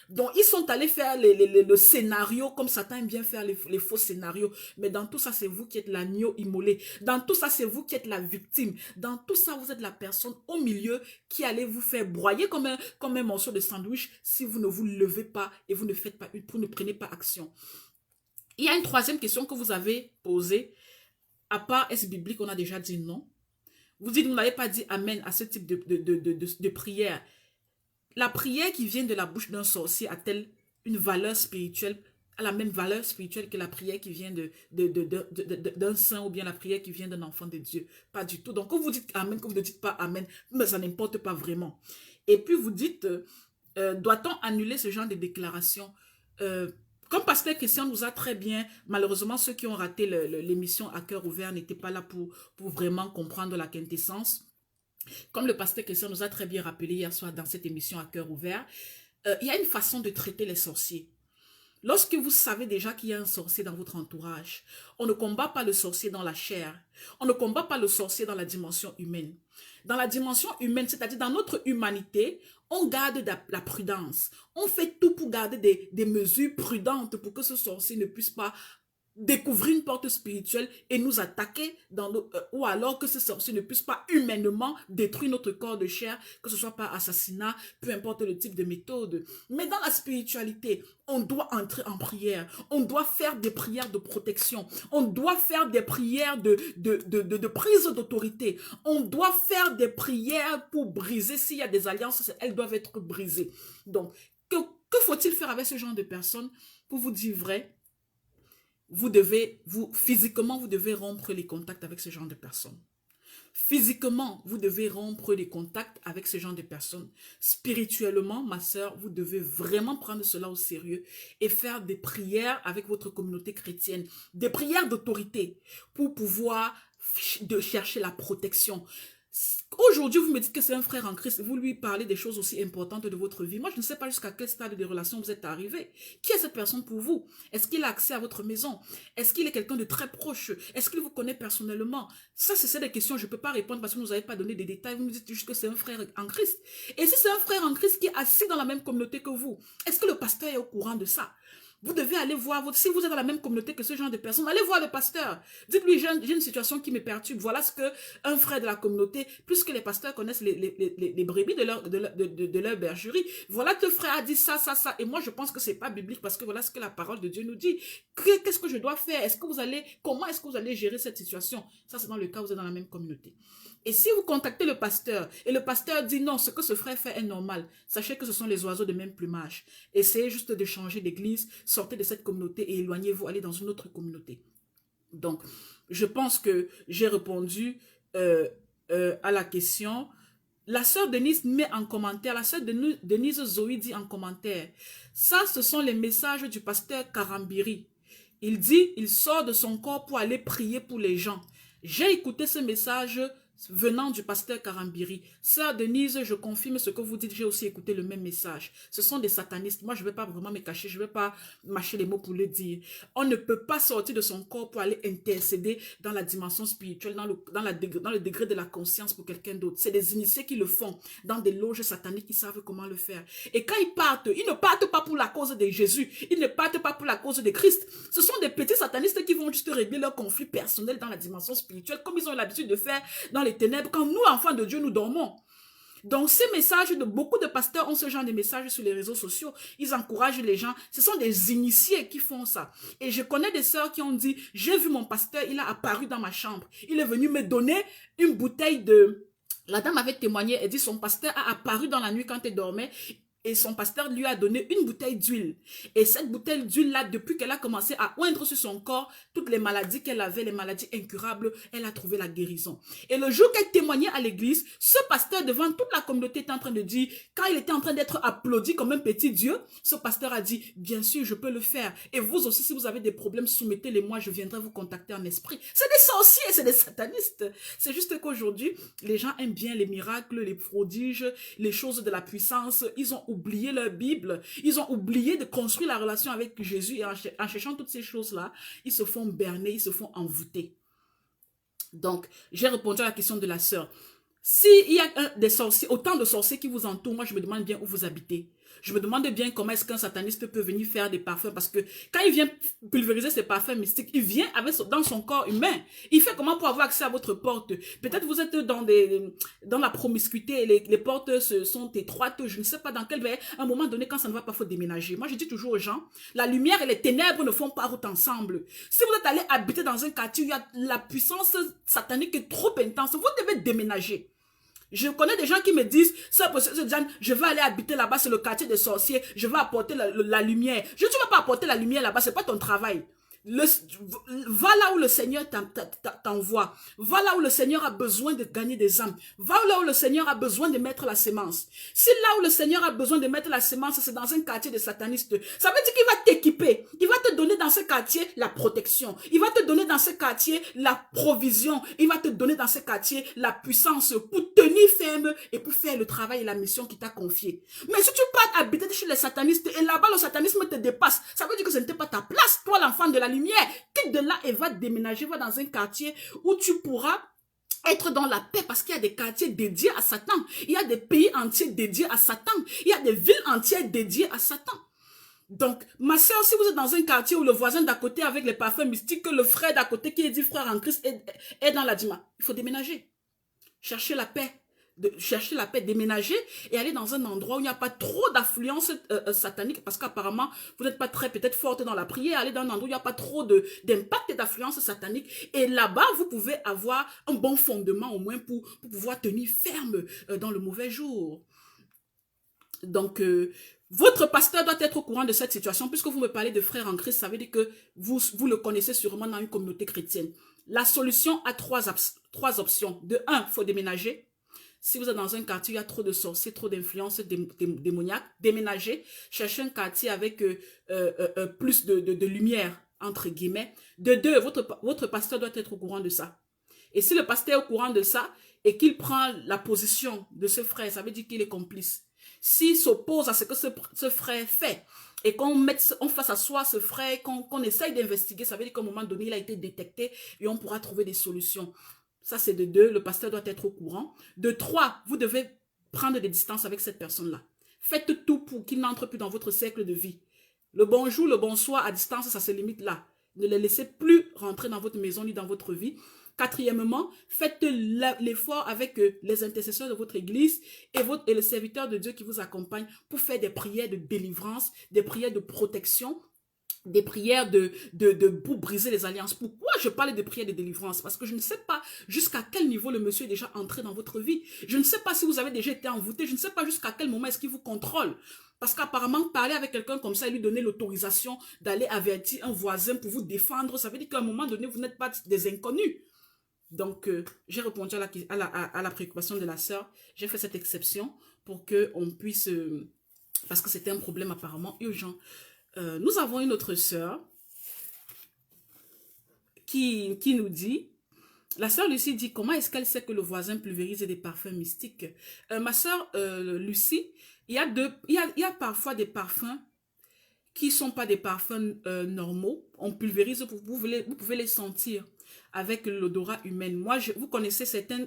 Donc, ils sont allés faire le scénario, comme Satan aime bien faire les faux scénarios. Mais dans tout ça, c'est vous qui êtes l'agneau immolé. Dans tout ça, c'est vous qui êtes la victime. Dans tout ça, vous êtes la personne au milieu qui allait vous faire broyer comme un morceau de sandwich si vous ne vous levez pas et vous ne prenez pas action. Il y a une troisième question que vous avez posée. À part, est-ce biblique? On a déjà dit non. Vous dites, vous n'avez pas dit amen à ce type de prière. La prière qui vient de la bouche d'un sorcier a-t-elle une valeur spirituelle, a la même valeur spirituelle que la prière qui vient d'un saint ou bien la prière qui vient d'un enfant de Dieu? Pas du tout. Donc, quand vous dites amen, quand vous ne dites pas amen, mais ça n'importe pas vraiment. Et puis, vous dites, doit-on annuler ce genre de déclaration? Comme pasteur Christian nous a très bien, malheureusement ceux qui ont raté l'émission à cœur ouvert n'étaient pas là pour vraiment comprendre la quintessence. Comme le pasteur Christian nous a très bien rappelé hier soir dans cette émission à cœur ouvert, il y a une façon de traiter les sorciers. Lorsque vous savez déjà qu'il y a un sorcier dans votre entourage, on ne combat pas le sorcier dans la chair, on ne combat pas le sorcier dans la dimension humaine. Dans la dimension humaine, c'est-à-dire dans notre humanité, on garde la prudence. On fait tout pour garder des mesures prudentes pour que ce sorcier ne puisse pas découvrir une porte spirituelle et nous attaquer ou alors que ce sorcier ne puisse pas humainement détruire notre corps de chair, que ce soit par assassinat, peu importe le type de méthode. Mais dans la spiritualité, on doit entrer en prière, on doit faire des prières de protection, on doit faire des prières de prise d'autorité, on doit faire des prières pour briser, s'il y a des alliances, elles doivent être brisées. Donc, que faut-il faire avec ce genre de personnes? Pour vous dire vrai, physiquement, vous devez rompre les contacts avec ce genre de personnes. Physiquement, vous devez rompre les contacts avec ce genre de personnes. Spirituellement, ma sœur, vous devez vraiment prendre cela au sérieux et faire des prières avec votre communauté chrétienne, des prières d'autorité pour pouvoir chercher la protection. Aujourd'hui, vous me dites que c'est un frère en Christ, vous lui parlez des choses aussi importantes de votre vie. Moi, je ne sais pas jusqu'à quel stade de relation vous êtes arrivé. Qui est cette personne pour vous? Est-ce qu'il a accès à votre maison? Est-ce qu'il est quelqu'un de très proche? Est-ce qu'il vous connaît personnellement? Ça, c'est des questions, je ne peux pas répondre parce que vous nous avez pas donné des détails. Vous nous dites juste que c'est un frère en Christ. Et si c'est un frère en Christ qui est assis dans la même communauté que vous, est-ce que le pasteur est au courant de ça? Vous devez aller voir, si vous êtes dans la même communauté que ce genre de personnes, allez voir le pasteur. Dites-lui, j'ai une situation qui me perturbe. Voilà ce qu'un frère de la communauté, plus que les pasteurs connaissent les brebis de leur bergerie. Voilà que le frère a dit ça, ça, ça. Et moi, je pense que c'est pas biblique parce que voilà ce que la parole de Dieu nous dit. Qu'est-ce que je dois faire? Comment est-ce que vous allez gérer cette situation? Ça, c'est dans le cas où vous êtes dans la même communauté. Et si vous contactez le pasteur et le pasteur dit non, ce que ce frère fait est normal, sachez que ce sont les oiseaux de même plumage. Essayez juste de changer d'église, sortez de cette communauté et éloignez-vous, allez dans une autre communauté. Donc, je pense que j'ai répondu à la question. La sœur Denise met en commentaire, la sœur Denise Zoé dit en commentaire, ça ce sont les messages du pasteur Karambiri. Il dit, il sort de son corps pour aller prier pour les gens. J'ai écouté ce message venant du pasteur Karambiri. Sœur Denise, je confirme ce que vous dites, j'ai aussi écouté le même message. Ce sont des satanistes. Moi, je ne vais pas vraiment me cacher, je ne vais pas mâcher les mots pour le dire. On ne peut pas sortir de son corps pour aller intercéder dans la dimension spirituelle, dans le degré de la conscience pour quelqu'un d'autre. C'est des initiés qui le font dans des loges sataniques qui savent comment le faire. Et quand ils ne partent pas pour la cause de Jésus, ils ne partent pas pour la cause de Christ. Ce sont des petits satanistes qui vont juste régler leurs conflits personnels dans la dimension spirituelle, comme ils ont l'habitude de faire dans les ténèbres, quand nous, enfants de Dieu, nous dormons. Donc, ces messages de beaucoup de pasteurs ont ce genre de messages sur les réseaux sociaux. Ils encouragent les gens. Ce sont des initiés qui font ça. Et je connais des sœurs qui ont dit, j'ai vu mon pasteur, il a apparu dans ma chambre. Il est venu me donner une bouteille de... La dame avait témoigné, elle dit, son pasteur a apparu dans la nuit quand elle dormait. Et son pasteur lui a donné une bouteille d'huile. Et cette bouteille d'huile-là, depuis qu'elle a commencé à oindre sur son corps, toutes les maladies qu'elle avait, les maladies incurables, elle a trouvé la guérison. Et le jour qu'elle témoignait à l'église, ce pasteur devant toute la communauté était en train de dire, quand il était en train d'être applaudi comme un petit Dieu, ce pasteur a dit, bien sûr, je peux le faire. Et vous aussi, si vous avez des problèmes, soumettez-les-moi, je viendrai vous contacter en esprit. C'est des sorciers, c'est des satanistes. C'est juste qu'aujourd'hui, les gens aiment bien les miracles, les prodiges, les choses de la puissance. Ils ont oublié leur Bible, ils ont oublié de construire la relation avec Jésus et en cherchant toutes ces choses-là, ils se font berner, ils se font envoûter. Donc, j'ai répondu à la question de la sœur. S'il y a des sorciers, autant de sorciers qui vous entourent, moi je me demande bien où vous habitez. Je me demande bien comment est-ce qu'un sataniste peut venir faire des parfums, parce que quand il vient pulvériser ses parfums mystiques, il vient dans son corps humain. Il fait comment pour avoir accès à votre porte? Peut-être vous êtes dans la promiscuité, les portes sont étroites, je ne sais pas dans quel, mais à un moment donné, quand ça ne va pas, il faut déménager. Moi, je dis toujours aux gens, la lumière et les ténèbres ne font pas route ensemble. Si vous êtes allé habiter dans un quartier où il y a la puissance satanique est trop intense, vous devez déménager. Je connais des gens qui me disent, je vais aller habiter là-bas, c'est le quartier des sorciers, je vais apporter la lumière. Tu ne vas pas apporter la lumière là-bas, c'est pas ton travail. Va là où le Seigneur t'envoie. Va là où le Seigneur a besoin de gagner des âmes. Va là où le Seigneur a besoin de mettre la sémence. Si là où le Seigneur a besoin de mettre la sémence, c'est dans un quartier de satanistes, ça veut dire qu'il va t'équiper. Il va te donner dans ce quartier la protection. Il va te donner dans ce quartier la provision. Il va te donner dans ce quartier la puissance pour tenir ferme et pour faire le travail et la mission qu'il t'a confié. Mais si tu pars habiter chez les satanistes et là-bas le satanisme te dépasse, ça veut dire que ce n'était pas ta place, toi l'enfant de la lumière. Quitte de là et va déménager, va dans un quartier où tu pourras être dans la paix, parce qu'il y a des quartiers dédiés à Satan. Il y a des pays entiers dédiés à Satan. Il y a des villes entières dédiées à Satan. Donc, ma soeur, si vous êtes dans un quartier où le voisin d'à côté avec les parfums mystiques, le frère d'à côté qui est dit frère en Christ est dans la dîme, il faut déménager. Chercher la paix. Déménager et aller dans un endroit où il n'y a pas trop d'affluence satanique, parce qu'apparemment, vous n'êtes pas très peut-être forte dans la prière, aller dans un endroit où il n'y a pas trop d'impact et d'affluence satanique, et là-bas, vous pouvez avoir un bon fondement au moins pour pouvoir tenir ferme dans le mauvais jour. Donc, votre pasteur doit être au courant de cette situation, puisque vous me parlez de frères en Christ, ça veut dire que vous le connaissez sûrement dans une communauté chrétienne. La solution a trois options. De un, il faut déménager. Si vous êtes dans un quartier où il y a trop de sorciers, trop d'influences démoniaques, déménagez, cherchez un quartier avec plus de lumière, entre guillemets. De deux, votre pasteur doit être au courant de ça. Et si le pasteur est au courant de ça et qu'il prend la position de ce frère, ça veut dire qu'il est complice. S'il s'oppose à ce que ce frère fait et qu'on fasse asseoir ce frère, qu'on essaye d'investiguer, ça veut dire qu'à un moment donné, il a été détecté et on pourra trouver des solutions. Ça, c'est de deux, le pasteur doit être au courant. De trois, vous devez prendre des distances avec cette personne-là. Faites tout pour qu'il n'entre plus dans votre cercle de vie. Le bonjour, le bonsoir à distance, ça se limite là. Ne les laissez plus rentrer dans votre maison ni dans votre vie. Quatrièmement, faites l'effort avec les intercesseurs de votre église et les serviteurs de Dieu qui vous accompagnent pour faire des prières de délivrance, des prières de protection, des prières pour briser les alliances. Pourquoi je parle de prières de délivrance? Parce que je ne sais pas jusqu'à quel niveau le monsieur est déjà entré dans votre vie. Je ne sais pas si vous avez déjà été envoûté. Je ne sais pas jusqu'à quel moment est-ce qu'il vous contrôle. Parce qu'apparemment, parler avec quelqu'un comme ça et lui donner l'autorisation d'aller avertir un voisin pour vous défendre, ça veut dire qu'à un moment donné, vous n'êtes pas des inconnus. Donc, j'ai répondu à la préoccupation de la sœur. J'ai fait cette exception pour qu'on puisse... parce que c'était un problème apparemment urgent. Nous avons une autre sœur qui nous dit... La sœur Lucie dit, comment est-ce qu'elle sait que le voisin pulvérise des parfums mystiques? Ma sœur Lucie, il y a parfois des parfums qui ne sont pas des parfums normaux. On pulvérise, vous pouvez les sentir avec l'odorat humain. Moi, vous connaissez certains...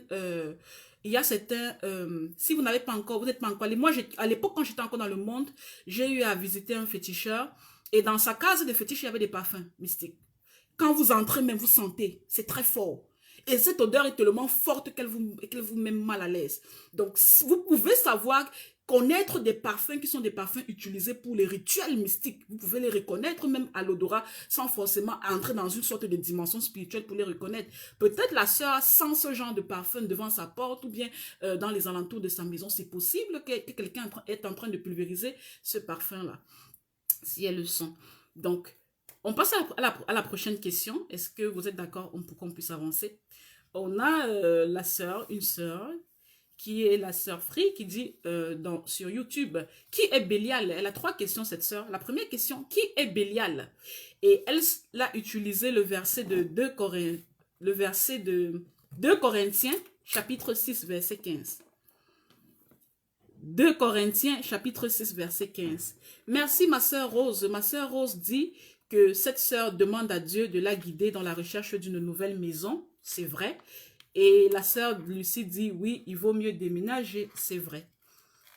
il y a certains... si vous n'avez pas encore... Vous n'êtes pas encore allé. Moi, à l'époque, quand j'étais encore dans le monde, j'ai eu à visiter un féticheur. Et dans sa case de fétiche, il y avait des parfums mystiques. Quand vous entrez, même vous sentez. C'est très fort. Et cette odeur est tellement forte qu'elle vous met mal à l'aise. Donc, vous pouvez savoir, connaître des parfums qui sont des parfums utilisés pour les rituels mystiques. Vous pouvez les reconnaître même à l'odorat sans forcément entrer dans une sorte de dimension spirituelle pour les reconnaître. Peut-être la sœur sent ce genre de parfum devant sa porte ou bien dans les alentours de sa maison. C'est possible que quelqu'un est en train de pulvériser ce parfum-là, si elle le sent. Donc, on passe à la prochaine question. Est-ce que vous êtes d'accord pour qu'on puisse avancer? On a une sœur, qui est la sœur Free, qui dit sur YouTube, qui est Bélial? Elle a 3 questions, cette sœur. La première question, qui est Bélial? Et elle a utilisé le verset de 2 Corinthiens, chapitre 6, verset 15. 2 Corinthiens, chapitre 6, verset 15. Merci, ma sœur Rose. Ma sœur Rose dit que cette sœur demande à Dieu de la guider dans la recherche d'une nouvelle maison. C'est vrai. Et la sœur Lucie dit, oui, il vaut mieux déménager. C'est vrai.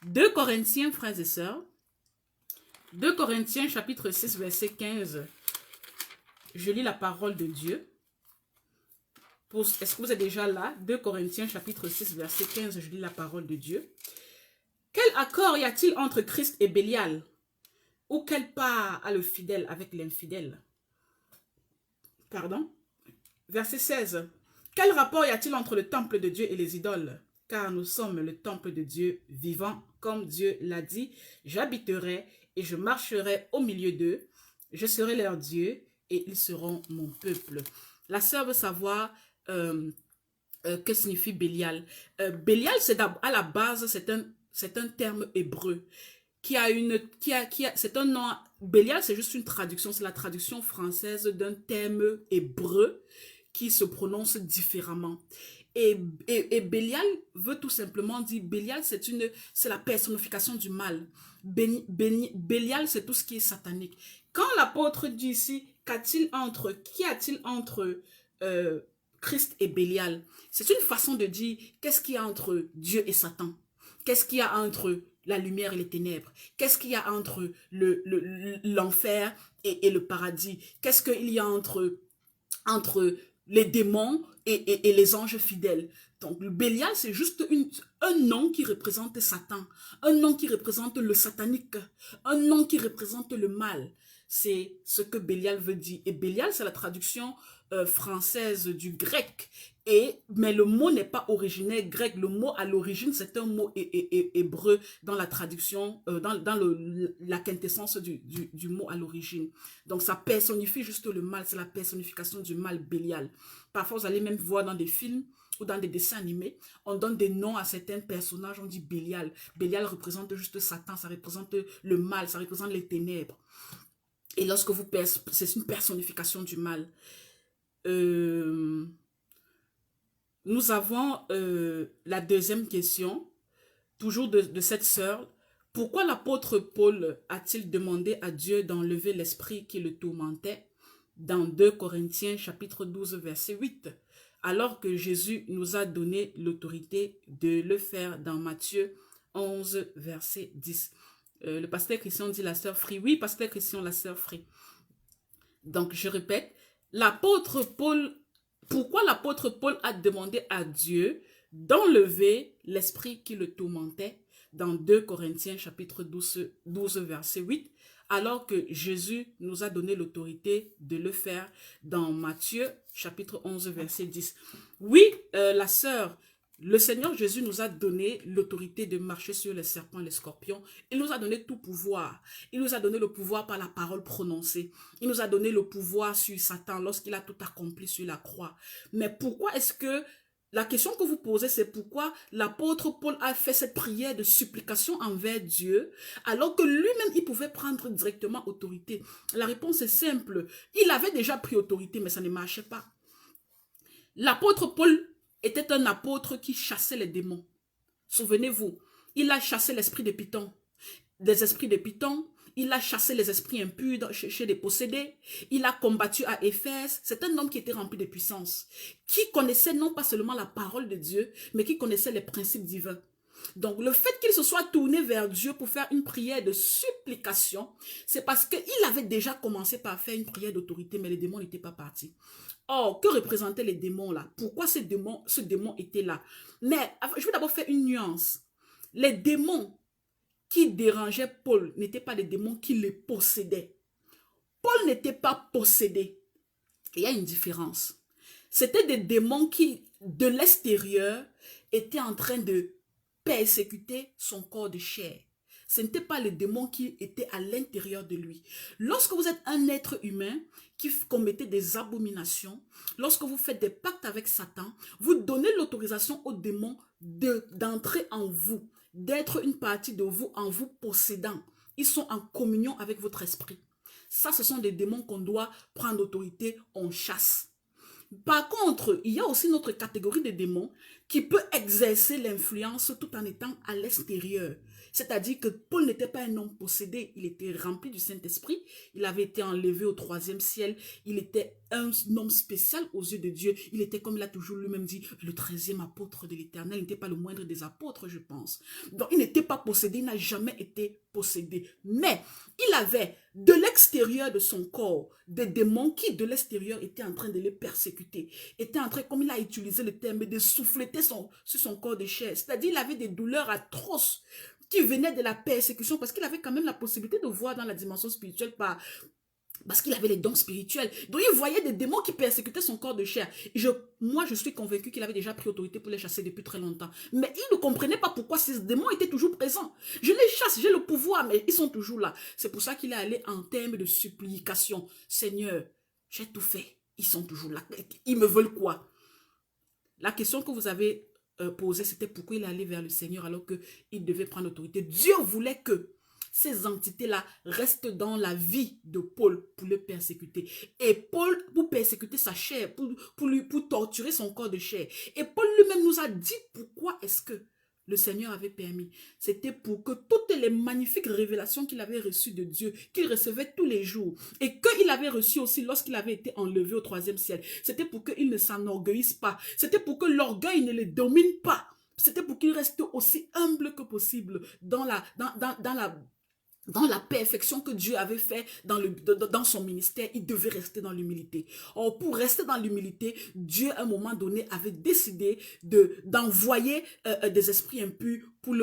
2 Corinthiens, frères et sœurs. 2 Corinthiens, chapitre 6, verset 15. Je lis la parole de Dieu. Est-ce que vous êtes déjà là? 2 Corinthiens, chapitre 6, verset 15. Je lis la parole de Dieu. Quel accord y a-t-il entre Christ et Bélial? Ou quelle part a le fidèle avec l'infidèle? Pardon? Verset 16. Quel rapport y a-t-il entre le temple de Dieu et les idoles? Car nous sommes le temple de Dieu vivant, comme Dieu l'a dit. J'habiterai et je marcherai au milieu d'eux. Je serai leur Dieu et ils seront mon peuple. La sœur veut savoir que signifie Bélial. Bélial, à la base, c'est un terme hébreu. C'est un nom. Bélial, c'est juste une traduction, c'est la traduction française d'un terme hébreu qui se prononce différemment. Et Bélial veut tout simplement dire, Bélial, c'est la personnification du mal. Bélial, c'est tout ce qui est satanique. Quand l'apôtre dit ici, qu'y a-t-il entre Christ et Bélial? C'est une façon de dire, qu'est-ce qu'il y a entre Dieu et Satan? Qu'est-ce qu'il y a entre la lumière et les ténèbres? Qu'est-ce qu'il y a entre l'enfer et le paradis? Qu'est-ce qu'il y a entre les démons et les anges fidèles? Donc, le Bélial, c'est juste un nom qui représente Satan, un nom qui représente le satanique, un nom qui représente le mal. C'est ce que Bélial veut dire. Et Bélial, c'est la traduction française du grec. Mais le mot n'est pas originaire grec. Le mot à l'origine, c'est un mot hébreu dans la traduction, dans la quintessence du mot à l'origine. Donc, ça personnifie juste le mal. C'est la personnification du mal, Bélial. Parfois, vous allez même voir dans des films ou dans des dessins animés, on donne des noms à certains personnages, on dit Bélial. Bélial représente juste Satan, ça représente le mal, ça représente les ténèbres. Et lorsque c'est une personnification du mal. Nous avons la deuxième question, toujours de cette sœur. Pourquoi l'apôtre Paul a-t-il demandé à Dieu d'enlever l'esprit qui le tourmentait dans 2 Corinthiens chapitre 12 verset 8, alors que Jésus nous a donné l'autorité de le faire dans Matthieu 11 verset 10. Le pasteur Christian dit la sœur Free. Oui, pasteur Christian, la sœur Free. Donc, je répète, pourquoi l'apôtre Paul a demandé à Dieu d'enlever l'esprit qui le tourmentait dans 2 Corinthiens chapitre 12 verset 8, alors que Jésus nous a donné l'autorité de le faire dans Matthieu chapitre 11 verset 10. Oui, la sœur, Le Seigneur Jésus nous a donné l'autorité de marcher sur les serpents et les scorpions. Il nous a donné tout pouvoir. Il nous a donné le pouvoir par la parole prononcée. Il nous a donné le pouvoir sur Satan lorsqu'il a tout accompli sur la croix. Mais pourquoi est-ce que la question que vous posez, c'est pourquoi l'apôtre Paul a fait cette prière de supplication envers Dieu, alors que lui-même, il pouvait prendre directement autorité? La réponse est simple. Il avait déjà pris autorité, mais ça ne marchait pas. L'apôtre Paul était un apôtre qui chassait les démons. Souvenez-vous, il a chassé l'esprit de Python, des esprits de Python, il a chassé les esprits impurs chez les possédés, il a combattu à Éphèse. C'est un homme qui était rempli de puissance, qui connaissait non pas seulement la parole de Dieu, mais qui connaissait les principes divins. Donc, le fait qu'il se soit tourné vers Dieu pour faire une prière de supplication, c'est parce qu'il avait déjà commencé par faire une prière d'autorité, mais les démons n'étaient pas partis. Or, que représentaient les démons là? Pourquoi ce démon était là? Mais je vais d'abord faire une nuance. Les démons qui dérangeaient Paul n'étaient pas des démons qui le possédaient. Paul n'était pas possédé. Il y a une différence. C'était des démons qui, de l'extérieur, étaient en train de persécuter son corps de chair. Ce n'était pas les démons qui étaient à l'intérieur de lui. Lorsque vous êtes un être humain qui commettez des abominations, lorsque vous faites des pactes avec Satan, vous donnez l'autorisation aux démons d'entrer en vous, d'être une partie de vous en vous possédant. Ils sont en communion avec votre esprit. Ça, ce sont des démons qu'on doit prendre autorité, on chasse. Par contre, il y a aussi une autre catégorie de démons qui peut exercer l'influence tout en étant à l'extérieur. C'est-à-dire que Paul n'était pas un homme possédé, il était rempli du Saint-Esprit, il avait été enlevé au 3e ciel, il était un homme spécial aux yeux de Dieu, il était, comme il a toujours lui-même dit, le 13e apôtre de l'Éternel, il n'était pas le moindre des apôtres, je pense. Donc il n'était pas possédé, il n'a jamais été possédé. Mais il avait de l'extérieur de son corps des démons qui de l'extérieur étaient en train de les persécuter, étaient en train, comme il a utilisé le terme, de souffleter sur son corps de chair. C'est-à-dire il avait des douleurs atroces qui venaient de la persécution parce qu'il avait quand même la possibilité de voir dans la dimension spirituelle parce qu'il avait les dons spirituels. Donc il voyait des démons qui persécutaient son corps de chair. Moi, je suis convaincu qu'il avait déjà pris autorité pour les chasser depuis très longtemps. Mais il ne comprenait pas pourquoi ces démons étaient toujours présents. Je les chasse, j'ai le pouvoir, mais ils sont toujours là. C'est pour ça qu'il est allé en termes de supplication. Seigneur, j'ai tout fait. Ils sont toujours là. Ils me veulent quoi? La question que vous avez posée, c'était pourquoi il est allé vers le Seigneur alors qu'il devait prendre autorité. Dieu voulait que ces entités-là restent dans la vie de Paul pour le persécuter. Et Paul, pour persécuter sa chair, pour torturer son corps de chair. Et Paul lui-même nous a dit pourquoi est-ce que le Seigneur avait permis. C'était pour que toutes les magnifiques révélations qu'il avait reçues de Dieu, qu'il recevait tous les jours, et qu'il avait reçu aussi lorsqu'il avait été enlevé au 3e ciel, c'était pour qu'il ne s'enorgueillisse pas. C'était pour que l'orgueil ne le domine pas. C'était pour qu'il reste aussi humble que possible dans la perfection que Dieu avait fait dans son ministère. Il devait rester dans l'humilité. Or, pour rester dans l'humilité, Dieu, à un moment donné, avait décidé d'envoyer des esprits impurs pour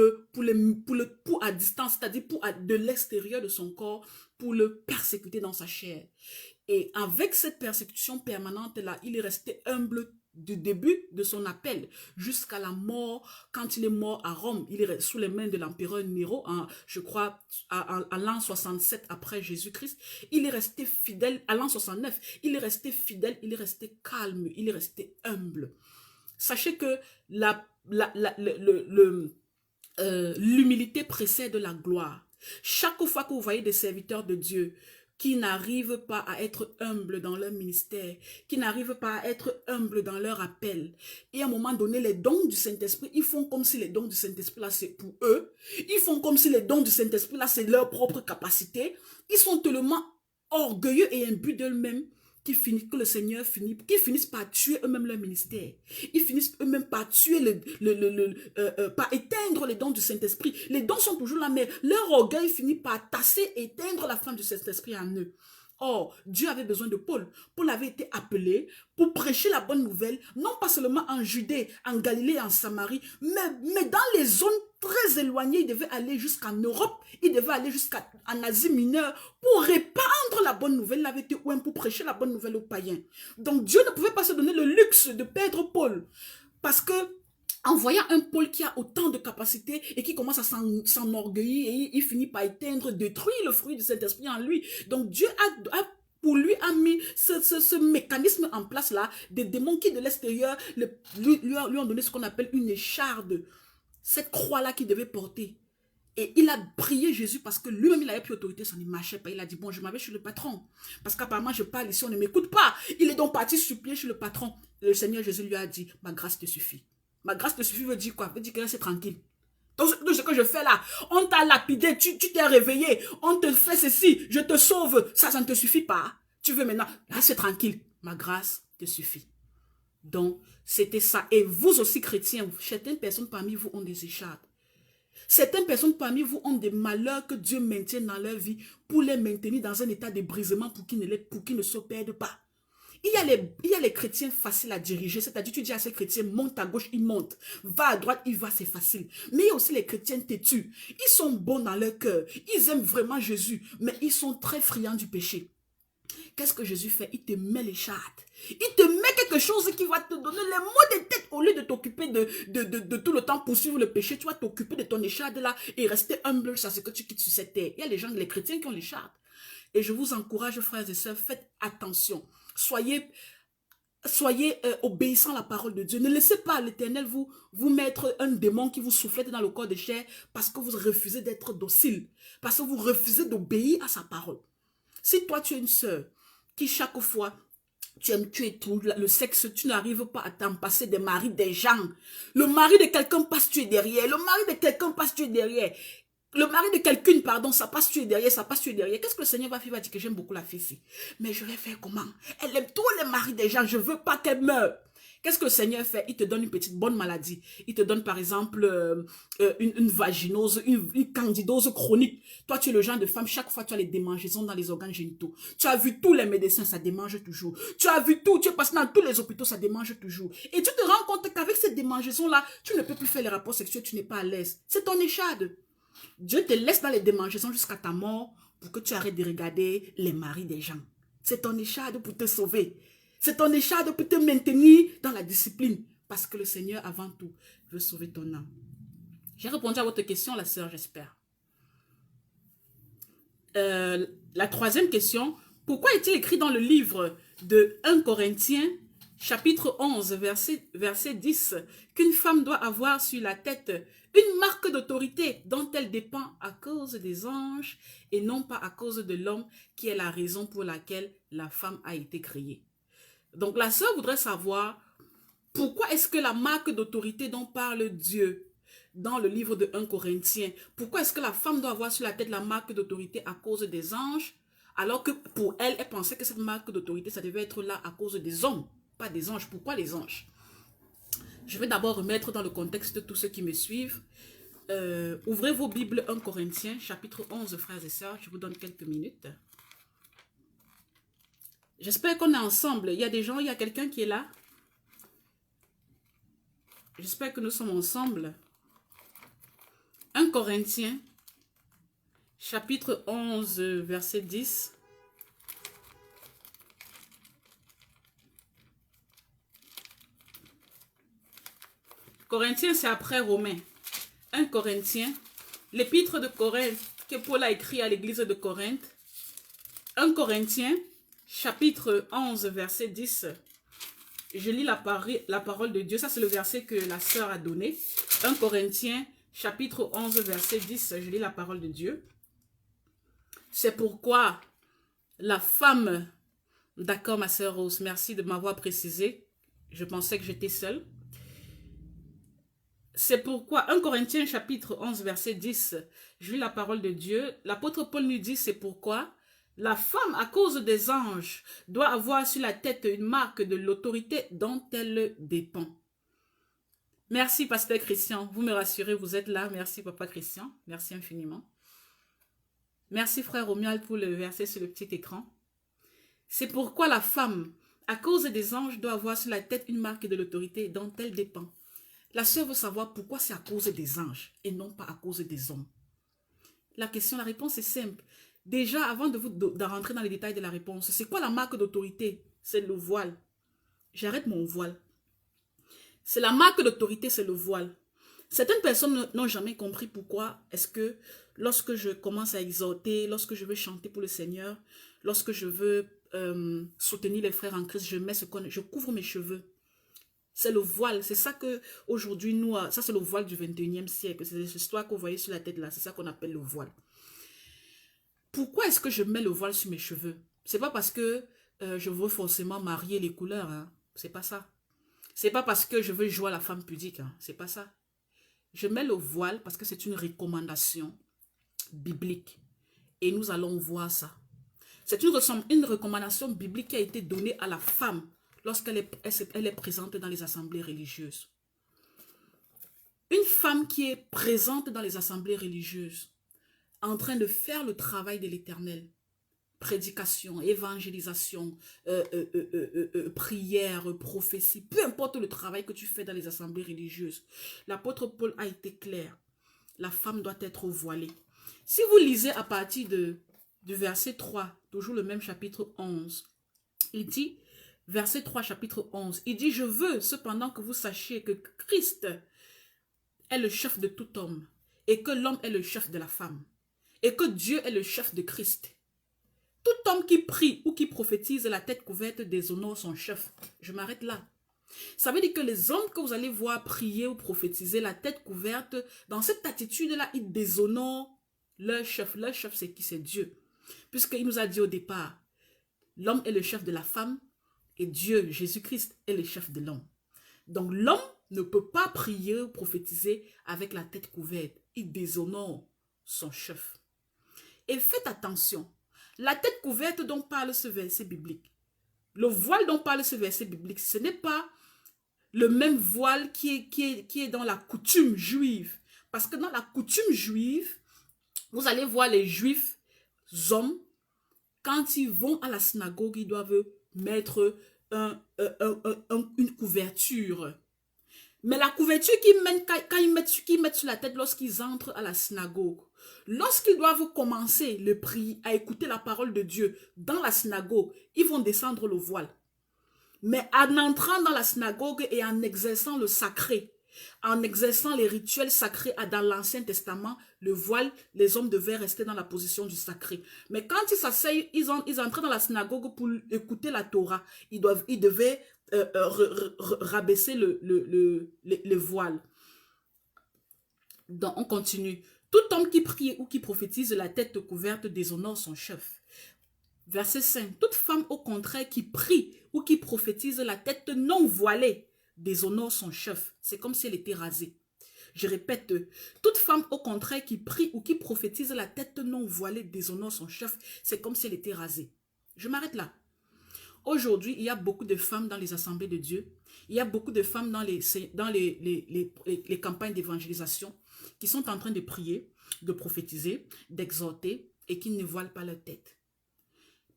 à distance, c'est-à-dire de l'extérieur de son corps, pour le persécuter dans sa chair. Et avec cette persécution permanente-là, il est resté humble du début de son appel jusqu'à la mort. Quand il est mort à Rome, il est sous les mains de l'empereur Néro, je crois à l'an 67 après Jésus-Christ. Il est resté fidèle à l'an 69. Il est resté fidèle, il est resté calme, il est resté humble. Sachez que l'humilité précède la gloire. Chaque fois que vous voyez des serviteurs de Dieu qui n'arrivent pas à être humbles dans leur ministère, qui n'arrivent pas à être humbles dans leur appel. Et à un moment donné, les dons du Saint-Esprit, ils font comme si les dons du Saint-Esprit, là, c'est pour eux. Ils font comme si les dons du Saint-Esprit, là, c'est leur propre capacité. Ils sont tellement orgueilleux et imbus d'eux-mêmes qui finissent par tuer eux-mêmes leur ministère. Ils finissent eux-mêmes par tuer, par éteindre les dons du Saint-Esprit. Les dons sont toujours là, mais leur orgueil finit par tasser et éteindre la flamme du Saint-Esprit en eux. Or, Dieu avait besoin de Paul. Paul avait été appelé pour prêcher la bonne nouvelle, non pas seulement en Judée, en Galilée, en Samarie, mais dans les zones très éloignées. Il devait aller jusqu'en Europe, il devait aller jusqu'en Asie mineure pour répandre la bonne nouvelle. Il avait été oint pour prêcher la bonne nouvelle aux païens. Donc Dieu ne pouvait pas se donner le luxe de perdre Paul, parce que En voyant un Paul qui a autant de capacités et qui commence à s'enorgueillir et il finit par éteindre, détruire le fruit de cet esprit en lui. Donc Dieu pour lui a mis ce mécanisme en place là, des démons qui de l'extérieur lui ont donné ce qu'on appelle une écharde, cette croix là qu'il devait porter. Et il a prié Jésus parce que lui-même il avait plus autorité, ça ne marchait pas. Il a dit bon, je m'en vais chez le patron parce qu'apparemment je parle ici, on ne m'écoute pas. Il est donc parti supplier chez le patron. Le Seigneur Jésus lui a dit ma grâce te suffit. Ma grâce te suffit veut dire quoi? Veut dire que c'est tranquille. Donc ce que je fais là, on t'a lapidé, tu t'es réveillé, on te fait ceci, je te sauve, ça ne te suffit pas. Tu veux maintenant, là c'est tranquille, ma grâce te suffit. Donc c'était ça. Et vous aussi chrétiens, certaines personnes parmi vous ont des échardes. Certaines personnes parmi vous ont des malheurs que Dieu maintient dans leur vie pour les maintenir dans un état de brisement pour qu'ils ne se perdent pas. Il y a les chrétiens faciles à diriger, c'est-à-dire tu dis à ces chrétiens, monte à gauche, il monte, va à droite, il va, c'est facile. Mais il y a aussi les chrétiens têtus, ils sont bons dans leur cœur, ils aiment vraiment Jésus, mais ils sont très friands du péché. Qu'est-ce que Jésus fait? Il te met l'écharde. Il te met quelque chose qui va te donner les maux de tête au lieu de t'occuper de tout le temps poursuivre le péché. Tu vas t'occuper de ton écharde là et rester humble jusqu'à ce que tu quittes sur cette terre. Il y a les gens, les chrétiens qui ont l'écharde. Et je vous encourage, frères et sœurs, faites attention. Soyez obéissants à la parole de Dieu. Ne laissez pas l'Éternel vous mettre un démon qui vous soufflette dans le corps de chair parce que vous refusez d'être docile, parce que vous refusez d'obéir à sa parole. Si toi, tu es une sœur qui chaque fois, tu aimes tuer tout, le sexe, tu n'arrives pas à t'en passer des maris des gens. Le mari de quelqu'un passe tuer derrière, le mari de quelqu'un passe tuer derrière. Le mari de quelqu'une, pardon, ça passe tuer derrière, ça passe tuer derrière. Qu'est-ce que le Seigneur va faire? Il va dire que j'aime beaucoup la fille. Mais je vais faire comment? Elle aime tous les maris des gens, je veux pas qu'elle meure. Qu'est-ce que le Seigneur fait? Il te donne une petite bonne maladie. Il te donne par exemple une vaginose, une candidose chronique. Toi, tu es le genre de femme, chaque fois tu as les démangeaisons dans les organes génitaux. Tu as vu tous les médecins, ça démange toujours. Tu as vu tout, tu es passé dans tous les hôpitaux, ça démange toujours. Et tu te rends compte qu'avec cette démangeaison-là, tu ne peux plus faire les rapports sexuels, tu n'es pas à l'aise. C'est ton échade. Dieu te laisse dans les démangeaisons jusqu'à ta mort pour que tu arrêtes de regarder les maris des gens. C'est ton échade pour te sauver. C'est ton échade pour te maintenir dans la discipline. Parce que le Seigneur, avant tout, veut sauver ton âme. J'ai répondu à votre question, la sœur, j'espère. La troisième question, pourquoi est-il écrit dans le livre de 1 Corinthiens, chapitre 11, verset 10, qu'une femme doit avoir sur la tête une marque d'autorité dont elle dépend à cause des anges et non pas à cause de l'homme qui est la raison pour laquelle la femme a été créée. Donc la sœur voudrait savoir pourquoi est-ce que la marque d'autorité dont parle Dieu dans le livre de 1 Corinthiens, pourquoi est-ce que la femme doit avoir sur la tête la marque d'autorité à cause des anges, alors que pour elle, elle pensait que cette marque d'autorité, ça devait être là à cause des hommes, pas des anges. Pourquoi les anges? Je vais d'abord remettre dans le contexte tous ceux qui me suivent. Ouvrez vos Bibles 1 Corinthiens, chapitre 11, frères et sœurs. Je vous donne quelques minutes. J'espère qu'on est ensemble. Il y a des gens, il y a quelqu'un qui est là. J'espère que nous sommes ensemble. 1 Corinthiens, chapitre 11, verset 10. Corinthiens, c'est après Romains. 1 Corinthiens, l'épître de Corinthe que Paul a écrit à l'église de Corinthe. 1 Corinthiens, chapitre 11, verset 10. Je lis la parole de Dieu. Ça, c'est le verset que la sœur a donné. 1 Corinthiens, chapitre 11, verset 10. Je lis la parole de Dieu. C'est pourquoi la femme... D'accord, ma sœur Rose, merci de m'avoir précisé. Je pensais que j'étais seule. C'est pourquoi, 1 Corinthiens chapitre 11 verset 10, je lis la parole de Dieu. L'apôtre Paul nous dit, c'est pourquoi la femme, à cause des anges, doit avoir sur la tête une marque de l'autorité dont elle dépend. Merci, pasteur Christian. Vous me rassurez, vous êtes là. Merci, papa Christian. Merci infiniment. Merci, frère Romuald, pour le verset sur le petit écran. C'est pourquoi la femme, à cause des anges, doit avoir sur la tête une marque de l'autorité dont elle dépend. La sœur veut savoir pourquoi c'est à cause des anges et non pas à cause des hommes. La réponse est simple. Déjà, avant de rentrer dans les détails de la réponse, c'est quoi la marque d'autorité? C'est le voile. J'arrête mon voile. C'est la marque d'autorité, c'est le voile. Certaines personnes n'ont jamais compris pourquoi est-ce que lorsque je commence à exhorter, lorsque je veux chanter pour le Seigneur, lorsque je veux soutenir les frères en Christ, je couvre mes cheveux. C'est le voile, c'est ça que aujourd'hui nous, ça c'est le voile du 21e siècle, c'est l'histoire que vous voyez sur la tête là, c'est ça qu'on appelle le voile. Pourquoi est-ce que je mets le voile sur mes cheveux? C'est pas parce que je veux forcément marier les couleurs, hein. C'est pas ça. C'est pas parce que je veux jouer à la femme pudique, hein. C'est pas ça. Je mets le voile parce que c'est une recommandation biblique. Et nous allons voir ça. C'est une recommandation biblique qui a été donnée à la femme lorsqu'elle est présente dans les assemblées religieuses. Une femme qui est présente dans les assemblées religieuses, en train de faire le travail de l'Éternel, prédication, évangélisation, prière, prophétie, peu importe le travail que tu fais dans les assemblées religieuses, l'apôtre Paul a été clair, la femme doit être voilée. Si vous lisez à partir du verset 3, toujours le même chapitre 11, il dit, verset 3, chapitre 11, il dit, je veux cependant que vous sachiez que Christ est le chef de tout homme et que l'homme est le chef de la femme et que Dieu est le chef de Christ. Tout homme qui prie ou qui prophétise la tête couverte déshonore son chef. Je m'arrête là. Ça veut dire que les hommes que vous allez voir prier ou prophétiser la tête couverte, dans cette attitude-là, ils déshonorent leur chef. Leur chef, c'est qui? C'est Dieu. Puisqu'il nous a dit au départ, l'homme est le chef de la femme et Dieu, Jésus-Christ, est le chef de l'homme. Donc l'homme ne peut pas prier ou prophétiser avec la tête couverte. Il déshonore son chef. Et faites attention. La tête couverte dont parle ce verset biblique, le voile dont parle ce verset biblique, ce n'est pas le même voile qui est dans la coutume juive. Parce que dans la coutume juive, vous allez voir les juifs hommes, quand ils vont à la synagogue, ils doivent mettre une couverture. Mais la couverture qu'ils mettent sur la tête lorsqu'ils entrent à la synagogue, lorsqu'ils doivent commencer le prix à écouter la parole de Dieu dans la synagogue, ils vont descendre le voile. Mais en entrant dans la synagogue et en exerçant le sacré, en exerçant les rituels sacrés dans l'Ancien Testament, le voile, les hommes devaient rester dans la position du sacré. Mais quand ils s'asseyent, ils entraient dans la synagogue pour écouter la Torah. Ils devaient rabaisser le voile. Donc, on continue. Tout homme qui prie ou qui prophétise la tête couverte déshonore son chef. Verset 5. Toute femme au contraire qui prie ou qui prophétise la tête non voilée déshonore son chef. C'est comme si elle était rasée. Je répète, toute femme au contraire qui prie ou qui prophétise la tête non voilée déshonore son chef. C'est comme si elle était rasée. Je m'arrête là. Aujourd'hui, il y a beaucoup de femmes dans les assemblées de Dieu. Il y a beaucoup de femmes dans les campagnes d'évangélisation qui sont en train de prier, de prophétiser, d'exhorter et qui ne voilent pas leur tête.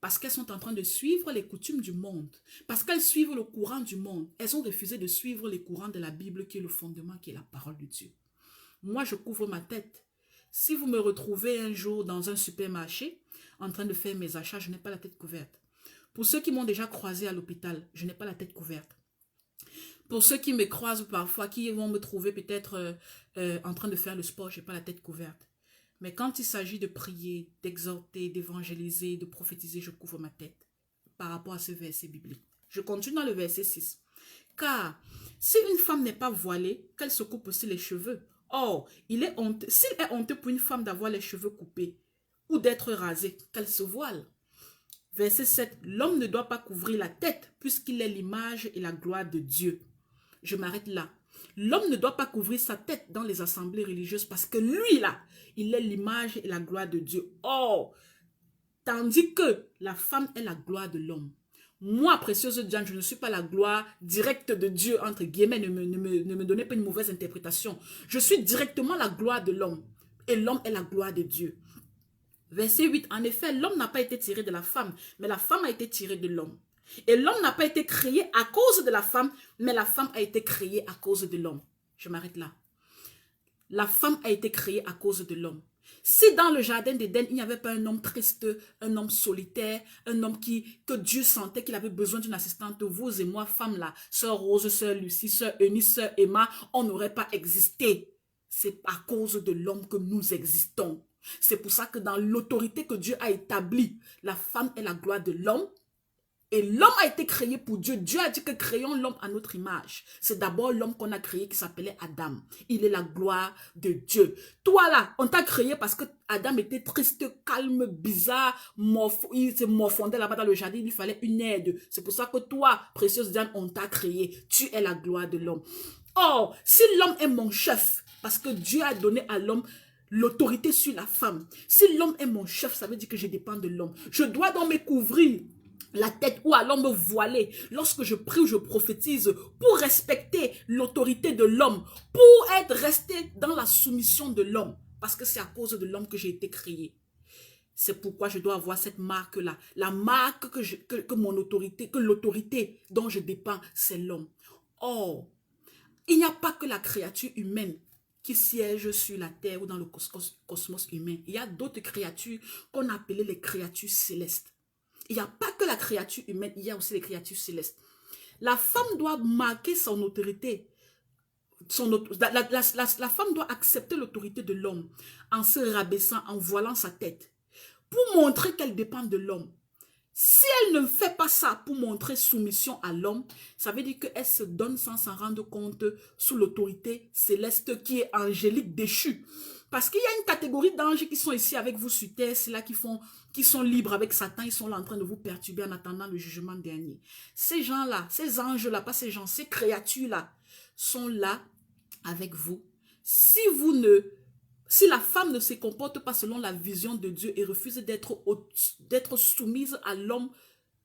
Parce qu'elles sont en train de suivre les coutumes du monde. Parce qu'elles suivent le courant du monde. Elles ont refusé de suivre les courants de la Bible qui est le fondement, qui est la parole de Dieu. Moi, je couvre ma tête. Si vous me retrouvez un jour dans un supermarché en train de faire mes achats, je n'ai pas la tête couverte. Pour ceux qui m'ont déjà croisé à l'hôpital, je n'ai pas la tête couverte. Pour ceux qui me croisent parfois, qui vont me trouver peut-être en train de faire le sport, je n'ai pas la tête couverte. Mais quand il s'agit de prier, d'exhorter, d'évangéliser, de prophétiser, je couvre ma tête par rapport à ce verset biblique. Je continue dans le verset 6. Car si une femme n'est pas voilée, qu'elle se coupe aussi les cheveux. Or, s'il est honteux pour une femme d'avoir les cheveux coupés ou d'être rasée, qu'elle se voile. Verset 7. L'homme ne doit pas couvrir la tête puisqu'il est l'image et la gloire de Dieu. Je m'arrête là. L'homme ne doit pas couvrir sa tête dans les assemblées religieuses parce que lui, là, il est l'image et la gloire de Dieu. Or, tandis que la femme est la gloire de l'homme. Moi, précieuse Diane, je ne suis pas la gloire directe de Dieu, entre guillemets, ne me donnez pas une mauvaise interprétation. Je suis directement la gloire de l'homme et l'homme est la gloire de Dieu. Verset 8, en effet, l'homme n'a pas été tiré de la femme, mais la femme a été tirée de l'homme. Et l'homme n'a pas été créé à cause de la femme, mais la femme a été créée à cause de l'homme. Je m'arrête là. La femme a été créée à cause de l'homme. Si dans le jardin d'Éden, il n'y avait pas un homme triste, un homme solitaire, un homme que Dieu sentait qu'il avait besoin d'une assistante, vous et moi, femmes là, sœur Rose, sœur Lucie, sœur Eunice, sœur Emma, on n'aurait pas existé. C'est à cause de l'homme que nous existons. C'est pour ça que dans l'autorité que Dieu a établie, la femme est la gloire de l'homme. Et l'homme a été créé pour Dieu. Dieu a dit que créons l'homme à notre image. C'est d'abord l'homme qu'on a créé qui s'appelait Adam. Il est la gloire de Dieu. Toi là, on t'a créé parce que Adam était triste, calme, bizarre, il se morfondait là-bas dans le jardin, il lui fallait une aide. C'est pour ça que toi, précieuse Diane, on t'a créé. Tu es la gloire de l'homme. Or, si l'homme est mon chef, parce que Dieu a donné à l'homme l'autorité sur la femme. Si l'homme est mon chef, ça veut dire que je dépends de l'homme. Je dois donc me couvrir la tête ou alors me voiler lorsque je prie ou je prophétise pour respecter l'autorité de l'homme, pour être resté dans la soumission de l'homme, parce que c'est à cause de l'homme que j'ai été créé. C'est pourquoi je dois avoir cette marque-là. La marque que mon autorité, que l'autorité dont je dépends, c'est l'homme. Or, il n'y a pas que la créature humaine qui siège sur la terre ou dans le cosmos humain. Il y a d'autres créatures qu'on appelait les créatures célestes. Il n'y a pas que la créature humaine, il y a aussi les créatures célestes. La femme doit marquer son autorité. La femme doit accepter l'autorité de l'homme en se rabaissant, en voilant sa tête, pour montrer qu'elle dépend de l'homme. Si elle ne fait pas ça pour montrer soumission à l'homme, ça veut dire qu'elle se donne sans s'en rendre compte sous l'autorité céleste qui est angélique déchue. Parce qu'il y a une catégorie d'anges qui sont ici avec vous sur terre, c'est là qui sont libres avec Satan, ils sont là en train de vous perturber en attendant le jugement dernier. Ces gens-là, ces anges-là, pas ces gens, ces créatures-là, sont là avec vous. Si la femme ne se comporte pas selon la vision de Dieu et refuse d'être soumise à l'homme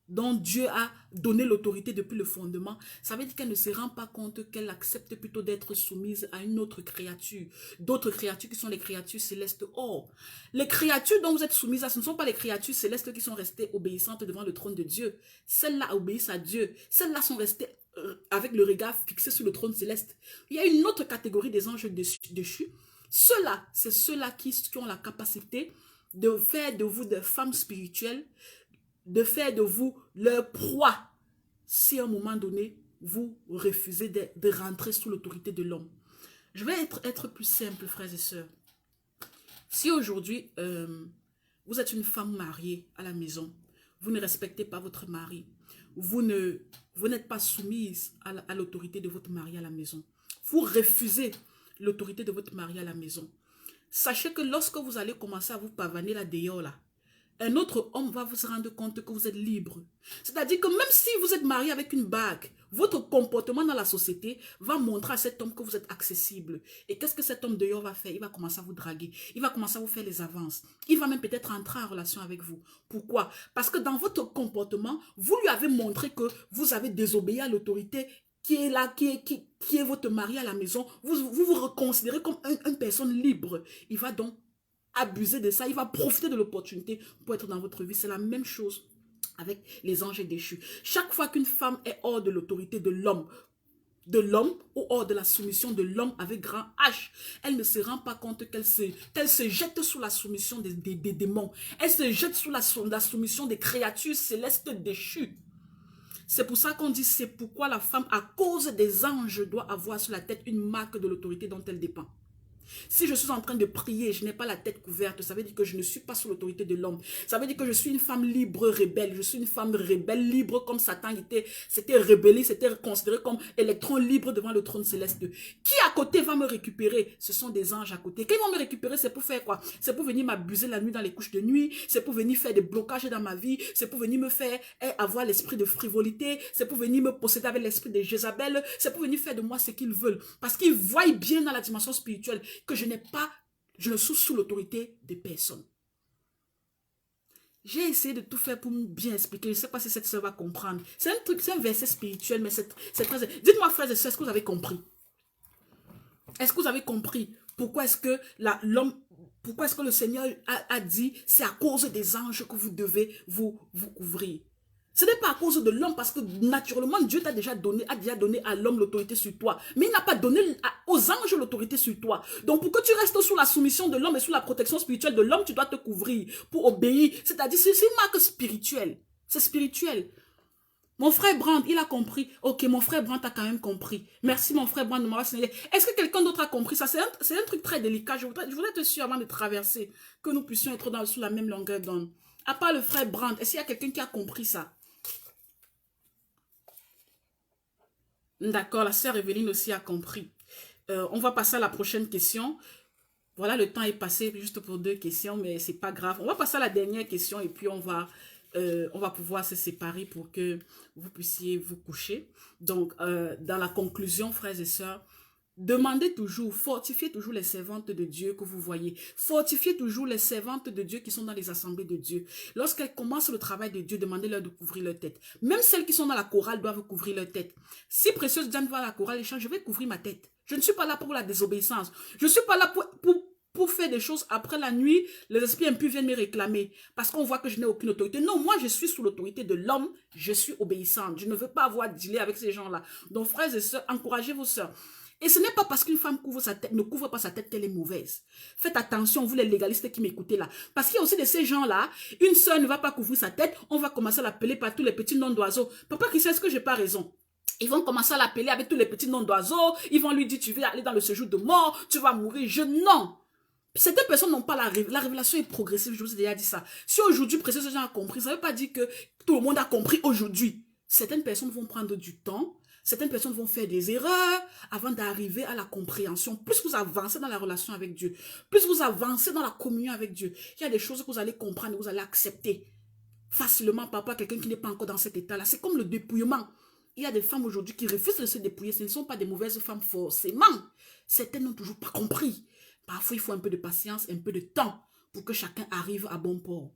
dont Dieu a donné l'autorité depuis le fondement, ça veut dire qu'elle ne se rend pas compte qu'elle accepte plutôt d'être soumise à une autre créature. D'autres créatures qui sont les créatures célestes. Or, les créatures dont vous êtes soumises à, ce ne sont pas les créatures célestes qui sont restées obéissantes devant le trône de Dieu. Celles-là obéissent à Dieu. Celles-là sont restées avec le regard fixé sur le trône céleste. Il y a une autre catégorie des anges déchus. Ceux-là, c'est ceux-là qui ont la capacité de faire de vous des femmes spirituelles, de faire de vous leur proie, si à un moment donné, vous refusez de rentrer sous l'autorité de l'homme. Je vais être plus simple, frères et sœurs. Si aujourd'hui, vous êtes une femme mariée à la maison, vous ne respectez pas votre mari, vous n'êtes pas soumise à l'autorité de votre mari à la maison, vous refusez l'autorité de votre mari à la maison, sachez que lorsque vous allez commencer à vous pavaner là dehors là, un autre homme va vous rendre compte que vous êtes libre. C'est-à-dire que même si vous êtes marié avec une bague, votre comportement dans la société va montrer à cet homme que vous êtes accessible. Et qu'est-ce que cet homme dehors va faire? Il va commencer à vous draguer. Il va commencer à vous faire les avances. Il va même peut-être entrer en relation avec vous. Pourquoi? Parce que dans votre comportement, vous lui avez montré que vous avez désobéi à l'autorité qui est là, qui est votre mari à la maison. Vous reconsidérez comme une personne libre. Il va donc abuser de ça, il va profiter de l'opportunité pour être dans votre vie. C'est la même chose avec les anges déchus. Chaque fois qu'une femme est hors de l'autorité de l'homme ou hors de la soumission de l'homme avec grand H, elle ne se rend pas compte qu'elle se jette sous la soumission des démons. Elle se jette sous la soumission des créatures célestes déchues. C'est pour ça qu'on dit, c'est pourquoi la femme, à cause des anges, doit avoir sur la tête une marque de l'autorité dont elle dépend. Si je suis en train de prier, je n'ai pas la tête couverte, ça veut dire que je ne suis pas sous l'autorité de l'homme. Ça veut dire que je suis une femme libre, rebelle. Je suis une femme rebelle, libre comme Satan s'était rebellé, s'était considéré comme électron libre devant le trône céleste. Qui à côté va me récupérer? Ce sont des anges à côté. Quand ils vont me récupérer, c'est pour faire quoi? C'est pour venir m'abuser la nuit dans les couches de nuit. C'est pour venir faire des blocages dans ma vie. C'est pour venir me faire avoir l'esprit de frivolité. C'est pour venir me posséder avec l'esprit de Jézabel. C'est pour venir faire de moi ce qu'ils veulent. Parce qu'ils voient bien dans la dimension spirituelle que je ne suis sous l'autorité de personne. J'ai essayé de tout faire pour bien expliquer. Je ne sais pas si cette soeur va comprendre. C'est un truc, c'est un verset spirituel, mais c'est très... Dites-moi, frères et sœurs, est-ce que vous avez compris? Est-ce que vous avez compris pourquoi est-ce que pourquoi est-ce que le Seigneur a dit, c'est à cause des anges que vous devez vous couvrir? Ce n'est pas à cause de l'homme, parce que naturellement, Dieu a déjà donné à l'homme l'autorité sur toi. Mais il n'a pas donné aux anges l'autorité sur toi. Donc, pour que tu restes sous la soumission de l'homme et sous la protection spirituelle de l'homme, tu dois te couvrir pour obéir. C'est-à-dire, c'est une marque spirituelle. C'est spirituel. Mon frère Brand, il a compris. Ok, mon frère Brand a quand même compris. Merci, mon frère Brand de m'avoir signalé. Est-ce que quelqu'un d'autre a compris ça? C'est un truc très délicat. Je voudrais être sûr avant de traverser, que nous puissions être sous la même longueur d'onde. À part le frère Brand, est-ce qu'il y a quelqu'un qui a compris ça? D'accord, la sœur Evelyne aussi a compris. On va passer à la prochaine question. Voilà, le temps est passé juste pour 2 questions, mais c'est pas grave. On va passer à la dernière question et puis on va pouvoir se séparer pour que vous puissiez vous coucher. Donc, dans la conclusion, frères et sœurs, demandez toujours, fortifiez toujours les servantes de Dieu que vous voyez. Fortifiez toujours les servantes de Dieu qui sont dans les assemblées de Dieu. Lorsqu'elles commencent le travail de Dieu, demandez-leur de couvrir leur tête. Même celles qui sont dans la chorale doivent couvrir leur tête. Si Précieuse Diane va à la chorale, je vais couvrir ma tête. Je ne suis pas là pour la désobéissance. Je ne suis pas là pour faire des choses après la nuit, les esprits impurs viennent me réclamer parce qu'on voit que je n'ai aucune autorité. Non, moi je suis sous l'autorité de l'homme, je suis obéissante. Je ne veux pas avoir dealé avec ces gens-là. Donc frères et sœurs, encouragez vos sœurs. Et ce n'est pas parce qu'une femme ne couvre pas sa tête qu'elle est mauvaise. Faites attention, vous les légalistes qui m'écoutez là. Parce qu'il y a aussi de ces gens-là, une sœur ne va pas couvrir sa tête, on va commencer à l'appeler par tous les petits noms d'oiseaux. Papa Christian, est-ce que j'ai pas raison? Ils vont commencer à l'appeler avec tous les petits noms d'oiseaux. Ils vont lui dire, tu vas aller dans le séjour de mort, tu vas mourir. Non. Certaines personnes n'ont pas la révélation est progressive, je vous ai déjà dit ça. Si aujourd'hui, Précieux Jean a compris, ça ne veut pas dire que tout le monde a compris aujourd'hui. Certaines personnes vont prendre du temps, certaines personnes vont faire des erreurs avant d'arriver à la compréhension. Plus vous avancez dans la relation avec Dieu, plus vous avancez dans la communion avec Dieu, il y a des choses que vous allez comprendre et vous allez accepter facilement par rapport à quelqu'un qui n'est pas encore dans cet état-là. C'est comme le dépouillement. Il y a des femmes aujourd'hui qui refusent de se dépouiller. Ce ne sont pas des mauvaises femmes forcément. Certaines n'ont toujours pas compris. Parfois, il faut un peu de patience, un peu de temps pour que chacun arrive à bon port.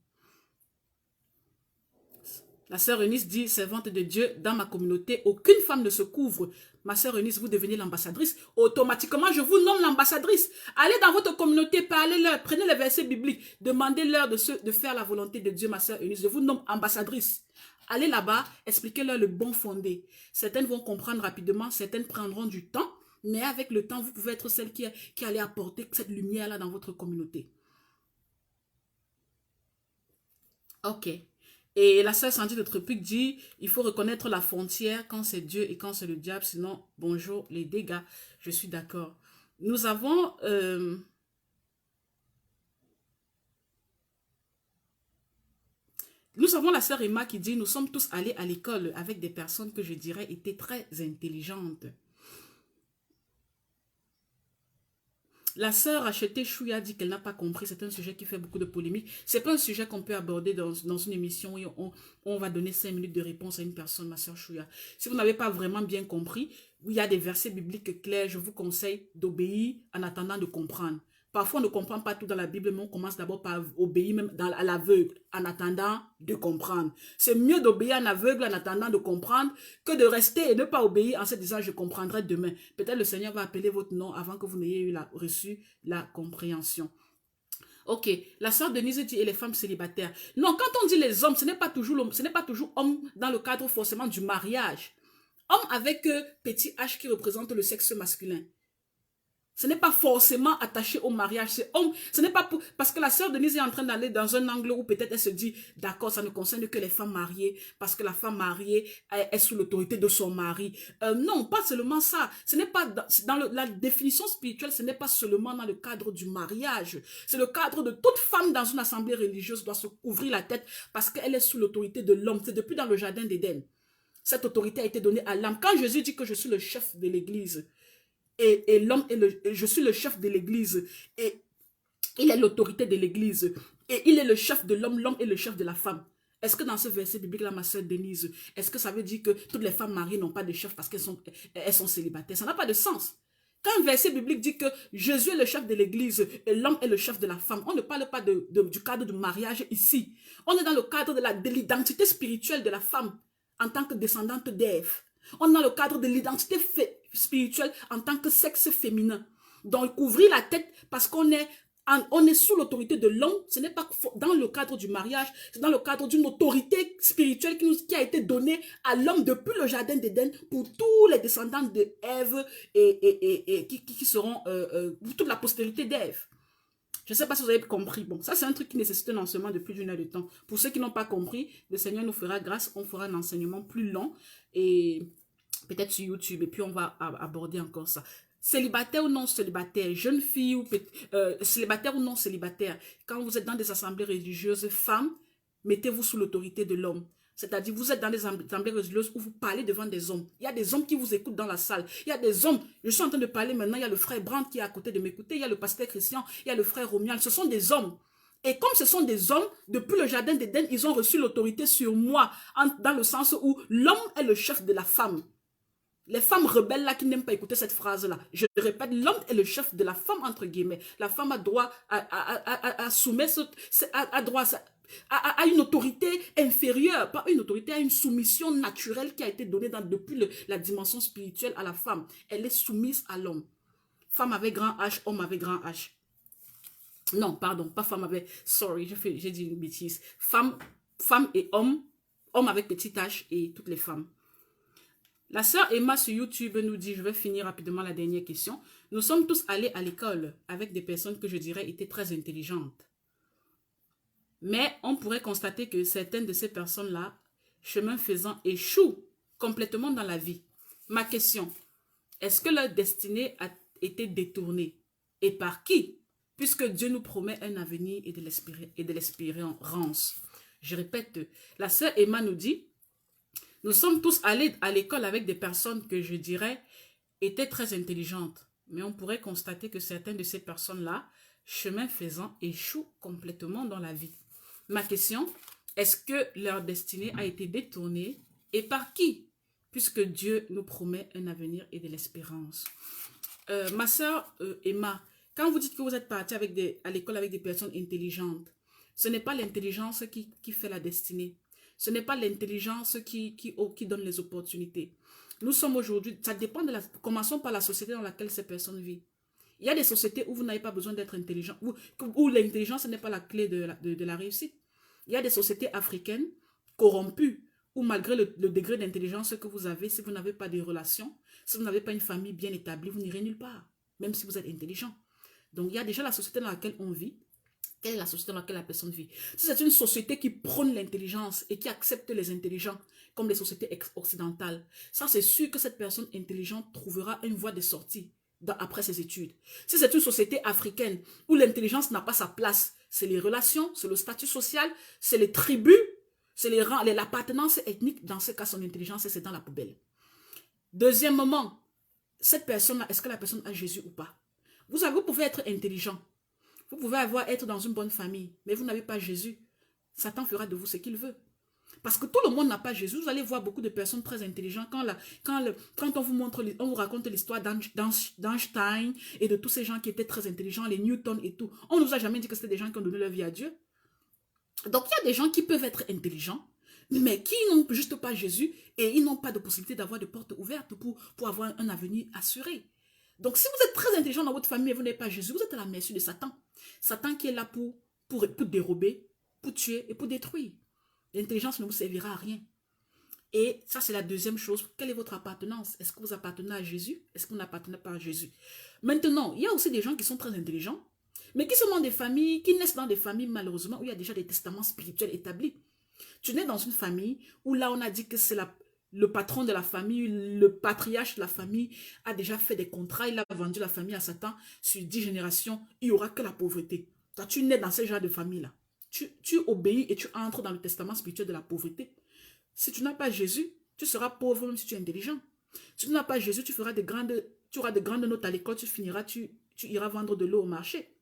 La sœur Eunice dit, servante de Dieu, dans ma communauté, aucune femme ne se couvre. Ma sœur Eunice, vous devenez l'ambassadrice. Automatiquement, je vous nomme l'ambassadrice. Allez dans votre communauté, parlez-leur, prenez les versets bibliques, demandez-leur de faire la volonté de Dieu, ma sœur Eunice. Je vous nomme ambassadrice. Allez là-bas, expliquez-leur le bon fondé. Certaines vont comprendre rapidement, certaines prendront du temps, mais avec le temps, vous pouvez être celle qui allait apporter cette lumière-là dans votre communauté. Ok. Et la sœur Sandy de Tropique dit, il faut reconnaître la frontière quand c'est Dieu et quand c'est le diable, sinon, bonjour les dégâts. Je suis d'accord. Nous avons... Nous avons la sœur Emma qui dit, nous sommes tous allés à l'école avec des personnes que je dirais étaient très intelligentes. La sœur achetée Chouya dit qu'elle n'a pas compris. C'est un sujet qui fait beaucoup de polémique. C'est pas un sujet qu'on peut aborder dans une émission où on va donner 5 minutes de réponse à une personne, ma sœur Chouya. Si vous n'avez pas vraiment bien compris, il y a des versets bibliques clairs, je vous conseille d'obéir en attendant de comprendre. Parfois, on ne comprend pas tout dans la Bible, mais on commence d'abord par obéir même à l'aveugle, en attendant de comprendre. C'est mieux d'obéir en aveugle en attendant de comprendre que de rester et ne pas obéir en se disant « je comprendrai demain ». Peut-être le Seigneur va appeler votre nom avant que vous n'ayez reçu la compréhension. Ok, la sœur Denise dit et les femmes célibataires. Non, quand on dit les hommes, ce n'est pas toujours homme dans le cadre forcément du mariage. Homme avec petit H qui représente le sexe masculin. Ce n'est pas forcément attaché au mariage, c'est homme. Ce n'est pas pour... Parce que la sœur Denise est en train d'aller dans un angle où peut-être elle se dit, d'accord, ça ne concerne que les femmes mariées, parce que la femme mariée est sous l'autorité de son mari. Non, pas seulement ça. Ce n'est pas dans la définition spirituelle, ce n'est pas seulement dans le cadre du mariage. C'est le cadre de toute femme dans une assemblée religieuse doit se couvrir la tête parce qu'elle est sous l'autorité de l'homme. C'est depuis dans le jardin d'Éden. Cette autorité a été donnée à l'homme. Quand Jésus dit que je suis le chef de l'église, et l'homme je suis le chef de l'église et il est l'autorité de l'église et il est le chef de l'homme est le chef de la femme. Est-ce que dans ce verset biblique là, ma soeur Denise, est-ce que ça veut dire que toutes les femmes mariées n'ont pas de chef parce qu'elles sont célibataires? Ça n'a pas de sens. Quand un verset biblique dit que Jésus est le chef de l'église et l'homme est le chef de la femme, on ne parle pas du cadre du mariage ici. On est dans le cadre de l'identité spirituelle de la femme en tant que descendante d'Ève. On est dans le cadre de l'identité spirituelle en tant que sexe féminin. Donc, couvrir la tête parce qu'on est On est sous l'autorité de l'homme. Ce n'est pas dans le cadre du mariage, c'est dans le cadre d'une autorité spirituelle qui a été donnée à l'homme depuis le jardin d'Éden pour tous les descendants de Ève et qui seront pour toute la postérité d'Ève. Je ne sais pas si vous avez compris. Bon, ça c'est un truc qui nécessite un enseignement de plus d'une heure de temps. Pour ceux qui n'ont pas compris, le Seigneur nous fera grâce. On fera un enseignement plus long et peut-être sur YouTube. Et puis on va aborder encore ça. Célibataire ou non célibataire, jeune fille ou célibataire ou non célibataire, quand vous êtes dans des assemblées religieuses, femmes, mettez-vous sous l'autorité de l'homme. C'est-à-dire, vous êtes dans des assemblées religieuses où vous parlez devant des hommes. Il y a des hommes qui vous écoutent dans la salle. Il y a des hommes, je suis en train de parler maintenant, il y a le frère Brandt qui est à côté de m'écouter, il y a le pasteur Christian, il y a le frère Romuald. Ce sont des hommes. Et comme ce sont des hommes, depuis le jardin d'Éden, ils ont reçu l'autorité sur moi, dans le sens où l'homme est le chef de la femme. Les femmes rebelles là qui n'aiment pas écouter cette phrase-là. Je répète, l'homme est le chef de la femme, entre guillemets. La femme a droit à soumettre, a droit à une autorité inférieure, pas une autorité, à une soumission naturelle qui a été donnée depuis la dimension spirituelle à la femme. Elle est soumise à l'homme. Femme avec grand H, homme avec grand H. Non, pardon, pas femme avec... Sorry, j'ai dit une bêtise. Femme et homme, homme avec petit H et toutes les femmes. La sœur Emma sur YouTube nous dit, je vais finir rapidement la dernière question. Nous sommes tous allés à l'école avec des personnes que je dirais étaient très intelligentes. Mais on pourrait constater que certaines de ces personnes-là, chemin faisant, échouent complètement dans la vie. Ma question, est-ce que leur destinée a été détournée? Et par qui? Puisque Dieu nous promet un avenir et de l'espérance. Je répète, la sœur Emma nous dit, nous sommes tous allés à l'école avec des personnes que je dirais étaient très intelligentes. Mais on pourrait constater que certaines de ces personnes-là, chemin faisant, échouent complètement dans la vie. Ma question, est-ce que leur destinée a été détournée et par qui? Puisque Dieu nous promet un avenir et de l'espérance. Ma sœur Emma, quand vous dites que vous êtes partie à l'école avec des personnes intelligentes, ce n'est pas l'intelligence qui fait la destinée. Ce n'est pas l'intelligence qui donne les opportunités. Nous sommes aujourd'hui, ça dépend de commençons par la société dans laquelle ces personnes vivent. Il y a des sociétés où vous n'avez pas besoin d'être intelligent, où l'intelligence n'est pas la clé de la réussite. Il y a des sociétés africaines corrompues, où malgré le degré d'intelligence que vous avez, si vous n'avez pas de relations, si vous n'avez pas une famille bien établie, vous n'irez nulle part, même si vous êtes intelligent. Donc il y a déjà la société dans laquelle on vit. Quelle est la société dans laquelle la personne vit? Si c'est une société qui prône l'intelligence et qui accepte les intelligents, comme les sociétés occidentales, ça c'est sûr que cette personne intelligente trouvera une voie de sortie après ses études. Si c'est une société africaine où l'intelligence n'a pas sa place, c'est les relations, c'est le statut social, c'est les tribus, c'est l'appartenance ethnique, dans ce cas son intelligence c'est dans la poubelle. Deuxièmement, cette personne-là, est-ce que la personne a Jésus ou pas? Vous pouvez être intelligent. Vous pouvez être dans une bonne famille, mais vous n'avez pas Jésus. Satan fera de vous ce qu'il veut. Parce que tout le monde n'a pas Jésus. Vous allez voir beaucoup de personnes très intelligentes. Quand on vous raconte l'histoire d'Einstein et de tous ces gens qui étaient très intelligents, les Newton et tout, on ne nous a jamais dit que c'était des gens qui ont donné leur vie à Dieu. Donc il y a des gens qui peuvent être intelligents, mais qui n'ont juste pas Jésus et ils n'ont pas de possibilité d'avoir de portes ouvertes pour avoir un avenir assuré. Donc si vous êtes très intelligent dans votre famille et vous n'avez pas Jésus, vous êtes à la merci de Satan. Satan qui est là pour dérober, pour tuer et pour détruire. L'intelligence ne vous servira à rien. Et ça, c'est la deuxième chose. Quelle est votre appartenance? Est-ce que vous appartenez à Jésus? Est-ce que vous n'appartenez pas à Jésus? Maintenant, il y a aussi des gens qui sont très intelligents, mais qui sont dans des familles, qui naissent dans des familles, malheureusement, où il y a déjà des testaments spirituels établis. Tu nais dans une famille où là, on a dit que c'est le patron de la famille, le patriarche de la famille a déjà fait des contrats, il a vendu la famille à Satan. Sur 10 générations, il n'y aura que la pauvreté. Toi, tu nais dans ce genre de famille-là. Tu obéis et tu entres dans le testament spirituel de la pauvreté. Si tu n'as pas Jésus, tu seras pauvre même si tu es intelligent. Si tu n'as pas Jésus, tu auras de grandes notes à l'école, tu iras vendre de l'eau au marché.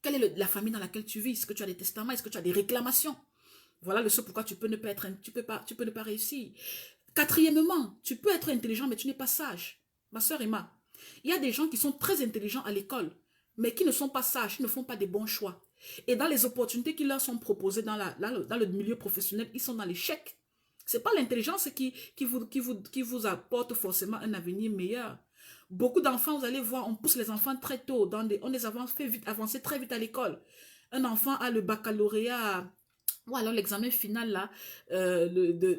Quelle est la famille dans laquelle tu vis? Est-ce que tu as des testaments? Est-ce que tu as des réclamations? Voilà le seul pourquoi tu peux ne pas réussir. Quatrièmement, tu peux être intelligent, mais tu n'es pas sage. Ma sœur Emma, il y a des gens qui sont très intelligents à l'école, mais qui ne sont pas sages, qui ne font pas des bons choix. Et dans les opportunités qui leur sont proposées dans le milieu professionnel, ils sont dans l'échec. Ce n'est pas l'intelligence qui vous apporte forcément un avenir meilleur. Beaucoup d'enfants, vous allez voir, on pousse les enfants très tôt, on les fait vite, avancer très vite à l'école. Un enfant a le baccalauréat, ou alors l'examen final là,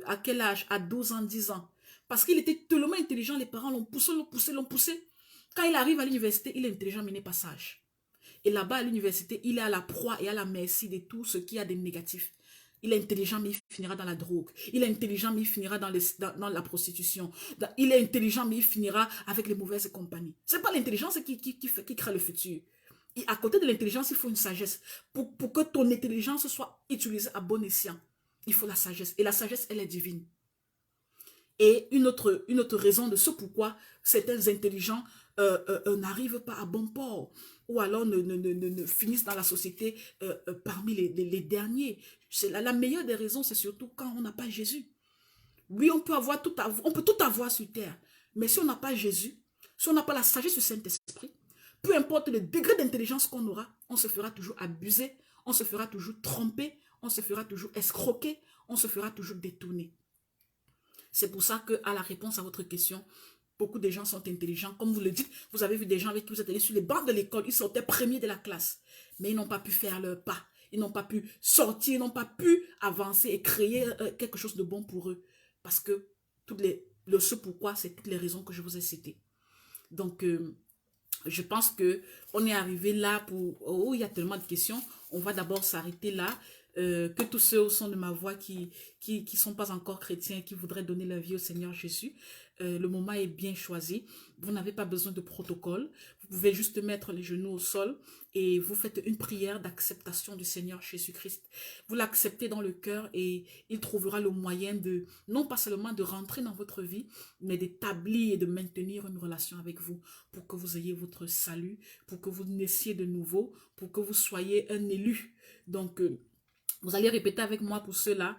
à quel âge? À 12 ans, 10 ans. Parce qu'il était tellement intelligent, les parents l'ont poussé, l'ont poussé, l'ont poussé. Quand il arrive à l'université, il est intelligent, mais il n'est pas sage. Et là-bas, à l'université, il est à la proie et à la merci de tout ce qui a des négatifs. Il est intelligent, mais il finira dans la drogue. Il est intelligent, mais il finira dans la prostitution. Il est intelligent, mais il finira avec les mauvaises compagnies. Ce n'est pas l'intelligence qui crée le futur. Et à côté de l'intelligence, il faut une sagesse. Pour que ton intelligence soit utilisée à bon escient, il faut la sagesse. Et la sagesse, elle est divine. Et une autre raison de ce pourquoi certains intelligents n'arrivent pas à bon port ou alors ne finissent dans la société parmi les derniers. La meilleure des raisons, c'est surtout quand on n'a pas Jésus. Oui, on peut tout avoir sur terre, mais si on n'a pas Jésus, si on n'a pas la sagesse du Saint-Esprit, peu importe le degré d'intelligence qu'on aura, on se fera toujours abuser, on se fera toujours tromper, on se fera toujours escroquer, on se fera toujours détourner. C'est pour ça qu'à la réponse à votre question, beaucoup de gens sont intelligents. Comme vous le dites, vous avez vu des gens avec qui vous êtes allés sur les bancs de l'école, ils sortaient premiers de la classe, mais ils n'ont pas pu faire leur pas. Ils n'ont pas pu sortir, ils n'ont pas pu avancer et créer quelque chose de bon pour eux. Parce que ce pourquoi, c'est toutes les raisons que je vous ai citées. Donc, je pense qu'on est arrivé là pour... Oh, il y a tellement de questions. On va d'abord s'arrêter là. Que tous ceux au son de ma voix qui sont pas encore chrétiens, qui voudraient donner leur vie au Seigneur Jésus, le moment est bien choisi. Vous n'avez pas besoin de protocole. Vous pouvez juste mettre les genoux au sol et vous faites une prière d'acceptation du Seigneur Jésus-Christ. Vous l'acceptez dans le cœur et il trouvera le moyen de, non pas seulement de rentrer dans votre vie, mais d'établir et de maintenir une relation avec vous pour que vous ayez votre salut, pour que vous naissiez de nouveau, pour que vous soyez un élu. Donc, vous allez répéter avec moi pour ceux-là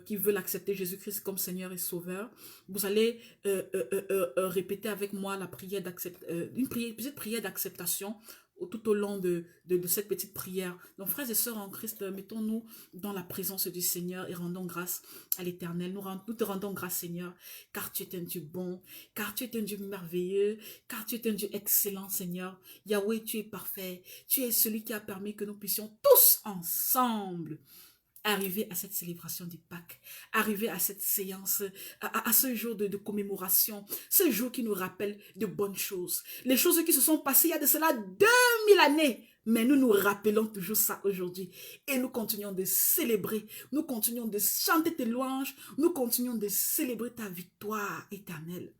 qui veulent accepter Jésus-Christ comme Seigneur et Sauveur. Vous allez répéter avec moi la prière une petite prière d'acceptation tout au long de cette petite prière. Donc, frères et sœurs en Christ, mettons-nous dans la présence du Seigneur et rendons grâce à l'Éternel. Nous te rendons grâce, Seigneur, car tu es un Dieu bon, car tu es un Dieu merveilleux, car tu es un Dieu excellent, Seigneur. Yahweh, tu es parfait. Tu es celui qui a permis que nous puissions tous ensemble arriver à cette célébration du Pâques, arriver à cette séance, à ce jour de commémoration, ce jour qui nous rappelle de bonnes choses, les choses qui se sont passées il y a de cela 2000 années, mais nous nous rappelons toujours ça aujourd'hui et nous continuons de célébrer, nous continuons de chanter tes louanges, nous continuons de célébrer ta victoire éternelle.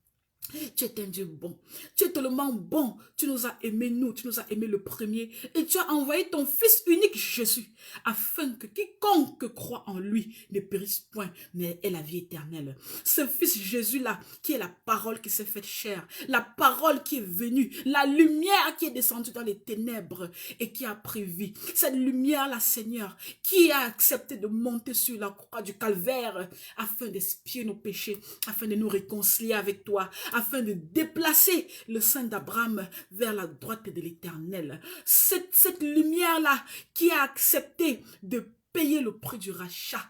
Tu es un Dieu bon, tu es tellement bon, tu nous as aimés nous, tu nous as aimés le premier et tu as envoyé ton fils unique Jésus afin que quiconque croit en lui ne périsse point mais ait la vie éternelle. Ce fils Jésus-là qui est la parole qui s'est faite chair, la parole qui est venue, la lumière qui est descendue dans les ténèbres et qui a pris vie. Cette lumière-là, Seigneur, qui a accepté de monter sur la croix du calvaire afin d'expier nos péchés, afin de nous réconcilier avec toi, afin de déplacer le sein d'Abraham vers la droite de l'Éternel. Cette lumière-là qui a accepté de payer le prix du rachat,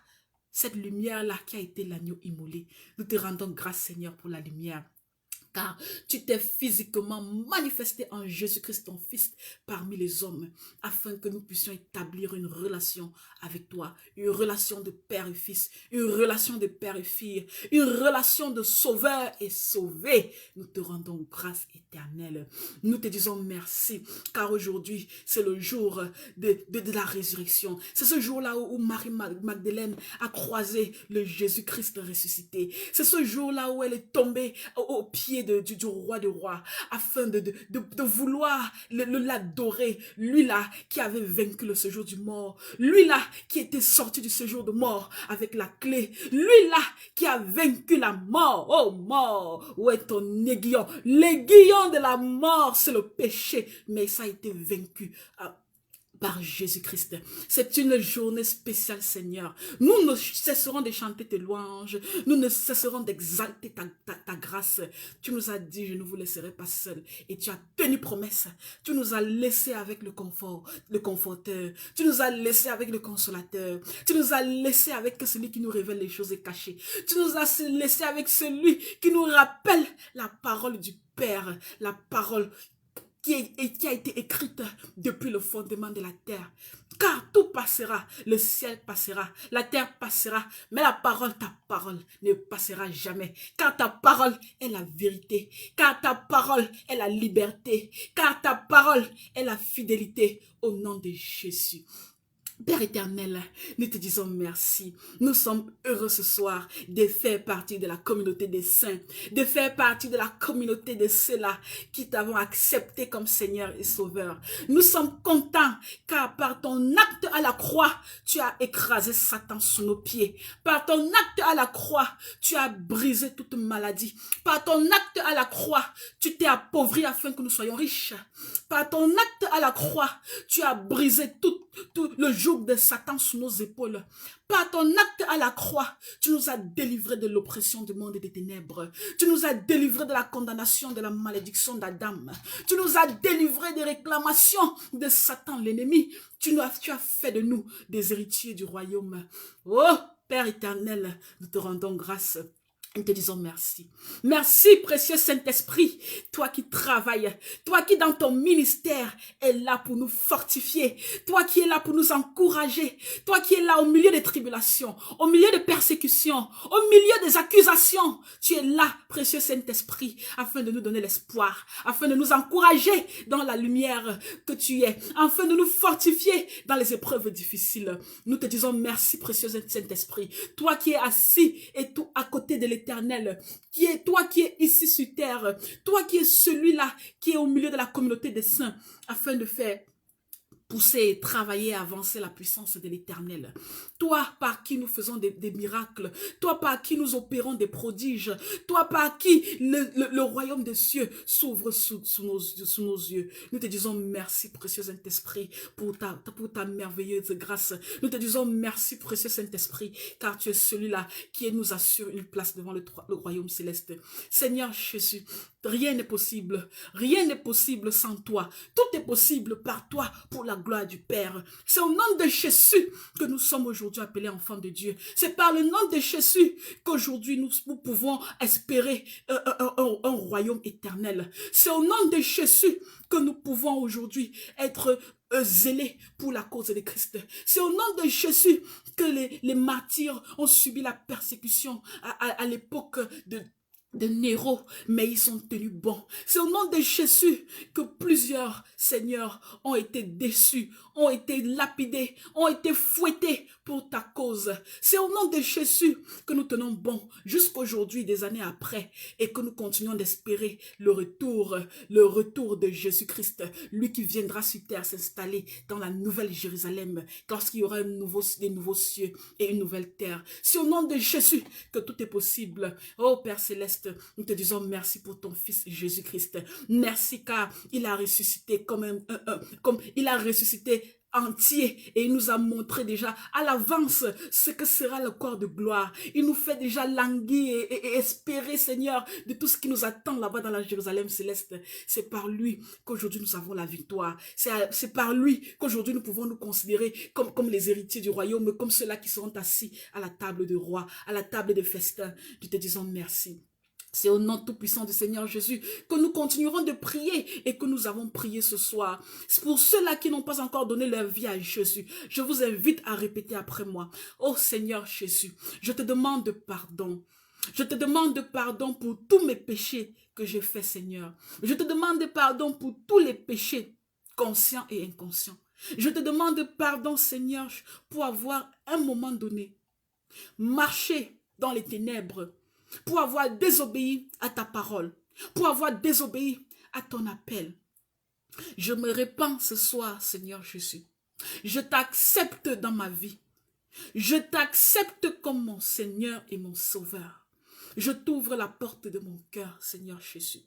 cette lumière-là qui a été l'agneau immolé. Nous te rendons grâce, Seigneur, pour la lumière. Car tu t'es physiquement manifesté en Jésus-Christ, ton Fils, parmi les hommes, afin que nous puissions établir une relation avec toi, une relation de père et fils, une relation de père et fille, une relation de sauveur et sauvé. Nous te rendons grâce éternelle. Nous te disons merci, car aujourd'hui, c'est le jour de la résurrection. C'est ce jour-là où Marie-Magdeleine a croisé le Jésus-Christ ressuscité. C'est ce jour-là où elle est tombée au pied du roi des rois, afin de vouloir l'adorer, lui là qui avait vaincu le séjour du mort, lui là qui était sorti du séjour de mort avec la clé, lui là qui a vaincu la mort. Oh mort, où est ton aiguillon? L'aiguillon de la mort, c'est le péché, mais ça a été vaincu par Jésus-Christ. C'est une journée spéciale, Seigneur. Nous ne cesserons de chanter tes louanges. Nous ne cesserons d'exalter ta grâce. Tu nous as dit, je ne vous laisserai pas seul. Et tu as tenu promesse. Tu nous as laissé avec le conforteur. Tu nous as laissé avec le consolateur. Tu nous as laissé avec celui qui nous révèle les choses cachées. Tu nous as laissé avec celui qui nous rappelle la parole du Père. La parole qui a été écrite depuis le fondement de la terre. Car tout passera, le ciel passera, la terre passera, mais ta parole ne passera jamais. Car ta parole est la vérité, car ta parole est la liberté, car ta parole est la fidélité au nom de Jésus. Père éternel, nous te disons merci. Nous sommes heureux ce soir de faire partie de la communauté des saints, de faire partie de la communauté de ceux-là qui t'avons accepté comme Seigneur et Sauveur. Nous sommes contents car par ton acte à la croix, tu as écrasé Satan sous nos pieds. Par ton acte à la croix, tu as brisé toute maladie. Par ton acte à la croix, tu t'es appauvri afin que nous soyons riches. Par ton acte à la croix, tu as brisé tout le joug de Satan sous nos épaules. Par ton acte à la croix, tu nous as délivrés de l'oppression du monde et des ténèbres. Tu nous as délivrés de la condamnation, de la malédiction d'Adam. Tu nous as délivrés des réclamations de Satan, l'ennemi. Tu as fait de nous des héritiers du royaume. Oh, Père éternel, nous te rendons grâce. Nous te disons merci. Merci, précieux Saint-Esprit, toi qui travailles, toi qui dans ton ministère est là pour nous fortifier, toi qui es là pour nous encourager, toi qui es là au milieu des tribulations, au milieu des persécutions, au milieu des accusations. Tu es là, précieux Saint-Esprit, afin de nous donner l'espoir, afin de nous encourager dans la lumière que tu es, afin de nous fortifier dans les épreuves difficiles. Nous te disons merci, précieux Saint-Esprit, toi qui es assis et tout à côté de l'Éternel, toi qui es ici sur terre, toi qui es celui-là qui est au milieu de la communauté des saints, afin de faire pousser, travailler, avancer la puissance de l'Éternel. Toi par qui nous faisons des miracles, toi par qui nous opérons des prodiges, toi par qui le royaume des cieux s'ouvre sous nos yeux. Nous te disons merci, précieux Saint-Esprit, pour ta merveilleuse grâce. Nous te disons merci, précieux Saint-Esprit, car tu es celui-là qui nous assure une place devant le royaume céleste. Seigneur Jésus, rien n'est possible sans toi. Tout est possible par toi pour la gloire du Père. C'est au nom de Jésus que nous sommes aujourd'hui appelés enfants de Dieu. C'est par le nom de Jésus qu'aujourd'hui nous pouvons espérer un royaume éternel. C'est au nom de Jésus que nous pouvons aujourd'hui être zélés pour la cause de Christ. C'est au nom de Jésus que les martyrs ont subi la persécution à l'époque de Néro, mais ils sont tenus bons. C'est au nom de Jésus que plusieurs seigneurs ont été déçus, ont été lapidés, ont été fouettés pour ta cause. C'est au nom de Jésus que nous tenons bon jusqu'aujourd'hui, des années après, et que nous continuons d'espérer le retour de Jésus-Christ, lui qui viendra sur terre s'installer dans la nouvelle Jérusalem, lorsqu'il y aura des nouveaux cieux et une nouvelle terre. C'est au nom de Jésus que tout est possible. Oh Père Céleste, nous te disons merci pour ton Fils Jésus-Christ. Merci car il a ressuscité comme il a ressuscité entier et il nous a montré déjà à l'avance ce que sera le corps de gloire. Il nous fait déjà languir et espérer, Seigneur, de tout ce qui nous attend là-bas dans la Jérusalem céleste. C'est par lui qu'aujourd'hui nous avons la victoire. C'est par lui qu'aujourd'hui nous pouvons nous considérer comme les héritiers du royaume, comme ceux-là qui seront assis à la table de roi, à la table de festin. Nous te disons merci. C'est au nom tout-puissant du Seigneur Jésus que nous continuerons de prier et que nous avons prié ce soir. C'est pour ceux-là qui n'ont pas encore donné leur vie à Jésus. Je vous invite à répéter après moi. Oh Seigneur Jésus, je te demande pardon. Je te demande pardon pour tous mes péchés que j'ai faits, Seigneur. Je te demande pardon pour tous les péchés conscients et inconscients. Je te demande pardon, Seigneur, pour avoir un moment donné marché dans les ténèbres, pour avoir désobéi à ta parole, pour avoir désobéi à ton appel. Je me répands ce soir, Seigneur Jésus. Je t'accepte dans ma vie. Je t'accepte comme mon Seigneur et mon Sauveur. Je t'ouvre la porte de mon cœur, Seigneur Jésus.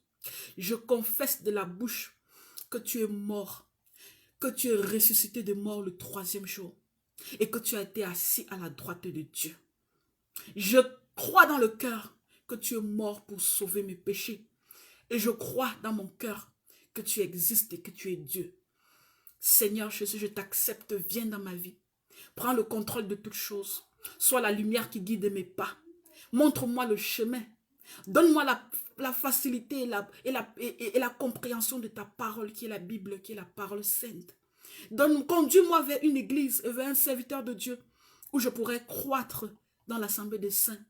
Je confesse de la bouche que tu es mort que tu es ressuscité de mort le 3e jour et que tu as été assis à la droite de Dieu. Je crois dans le cœur que tu es mort pour sauver mes péchés. Et je crois dans mon cœur que tu existes et que tu es Dieu. Seigneur Jésus, je t'accepte, viens dans ma vie. Prends le contrôle de toutes choses. Sois la lumière qui guide mes pas. Montre-moi le chemin. Donne-moi la facilité et la compréhension de ta parole qui est la Bible, qui est la parole sainte. Conduis-moi vers une église et vers un serviteur de Dieu où je pourrais croître dans l'assemblée des saints.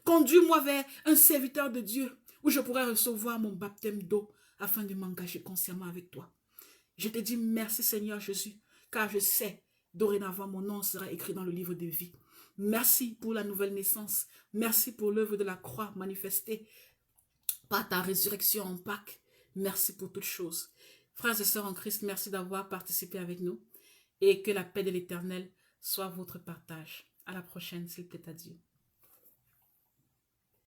Conduis-moi vers un serviteur de Dieu où je pourrais recevoir mon baptême d'eau afin de m'engager consciemment avec toi. Je te dis merci Seigneur Jésus, car je sais, dorénavant mon nom sera écrit dans le livre de vie. Merci pour la nouvelle naissance. Merci pour l'œuvre de la croix manifestée par ta résurrection en Pâques. Merci pour toutes choses. Frères et sœurs en Christ, merci d'avoir participé avec nous et que la paix de l'Éternel soit votre partage. À la prochaine, s'il plaît à Dieu.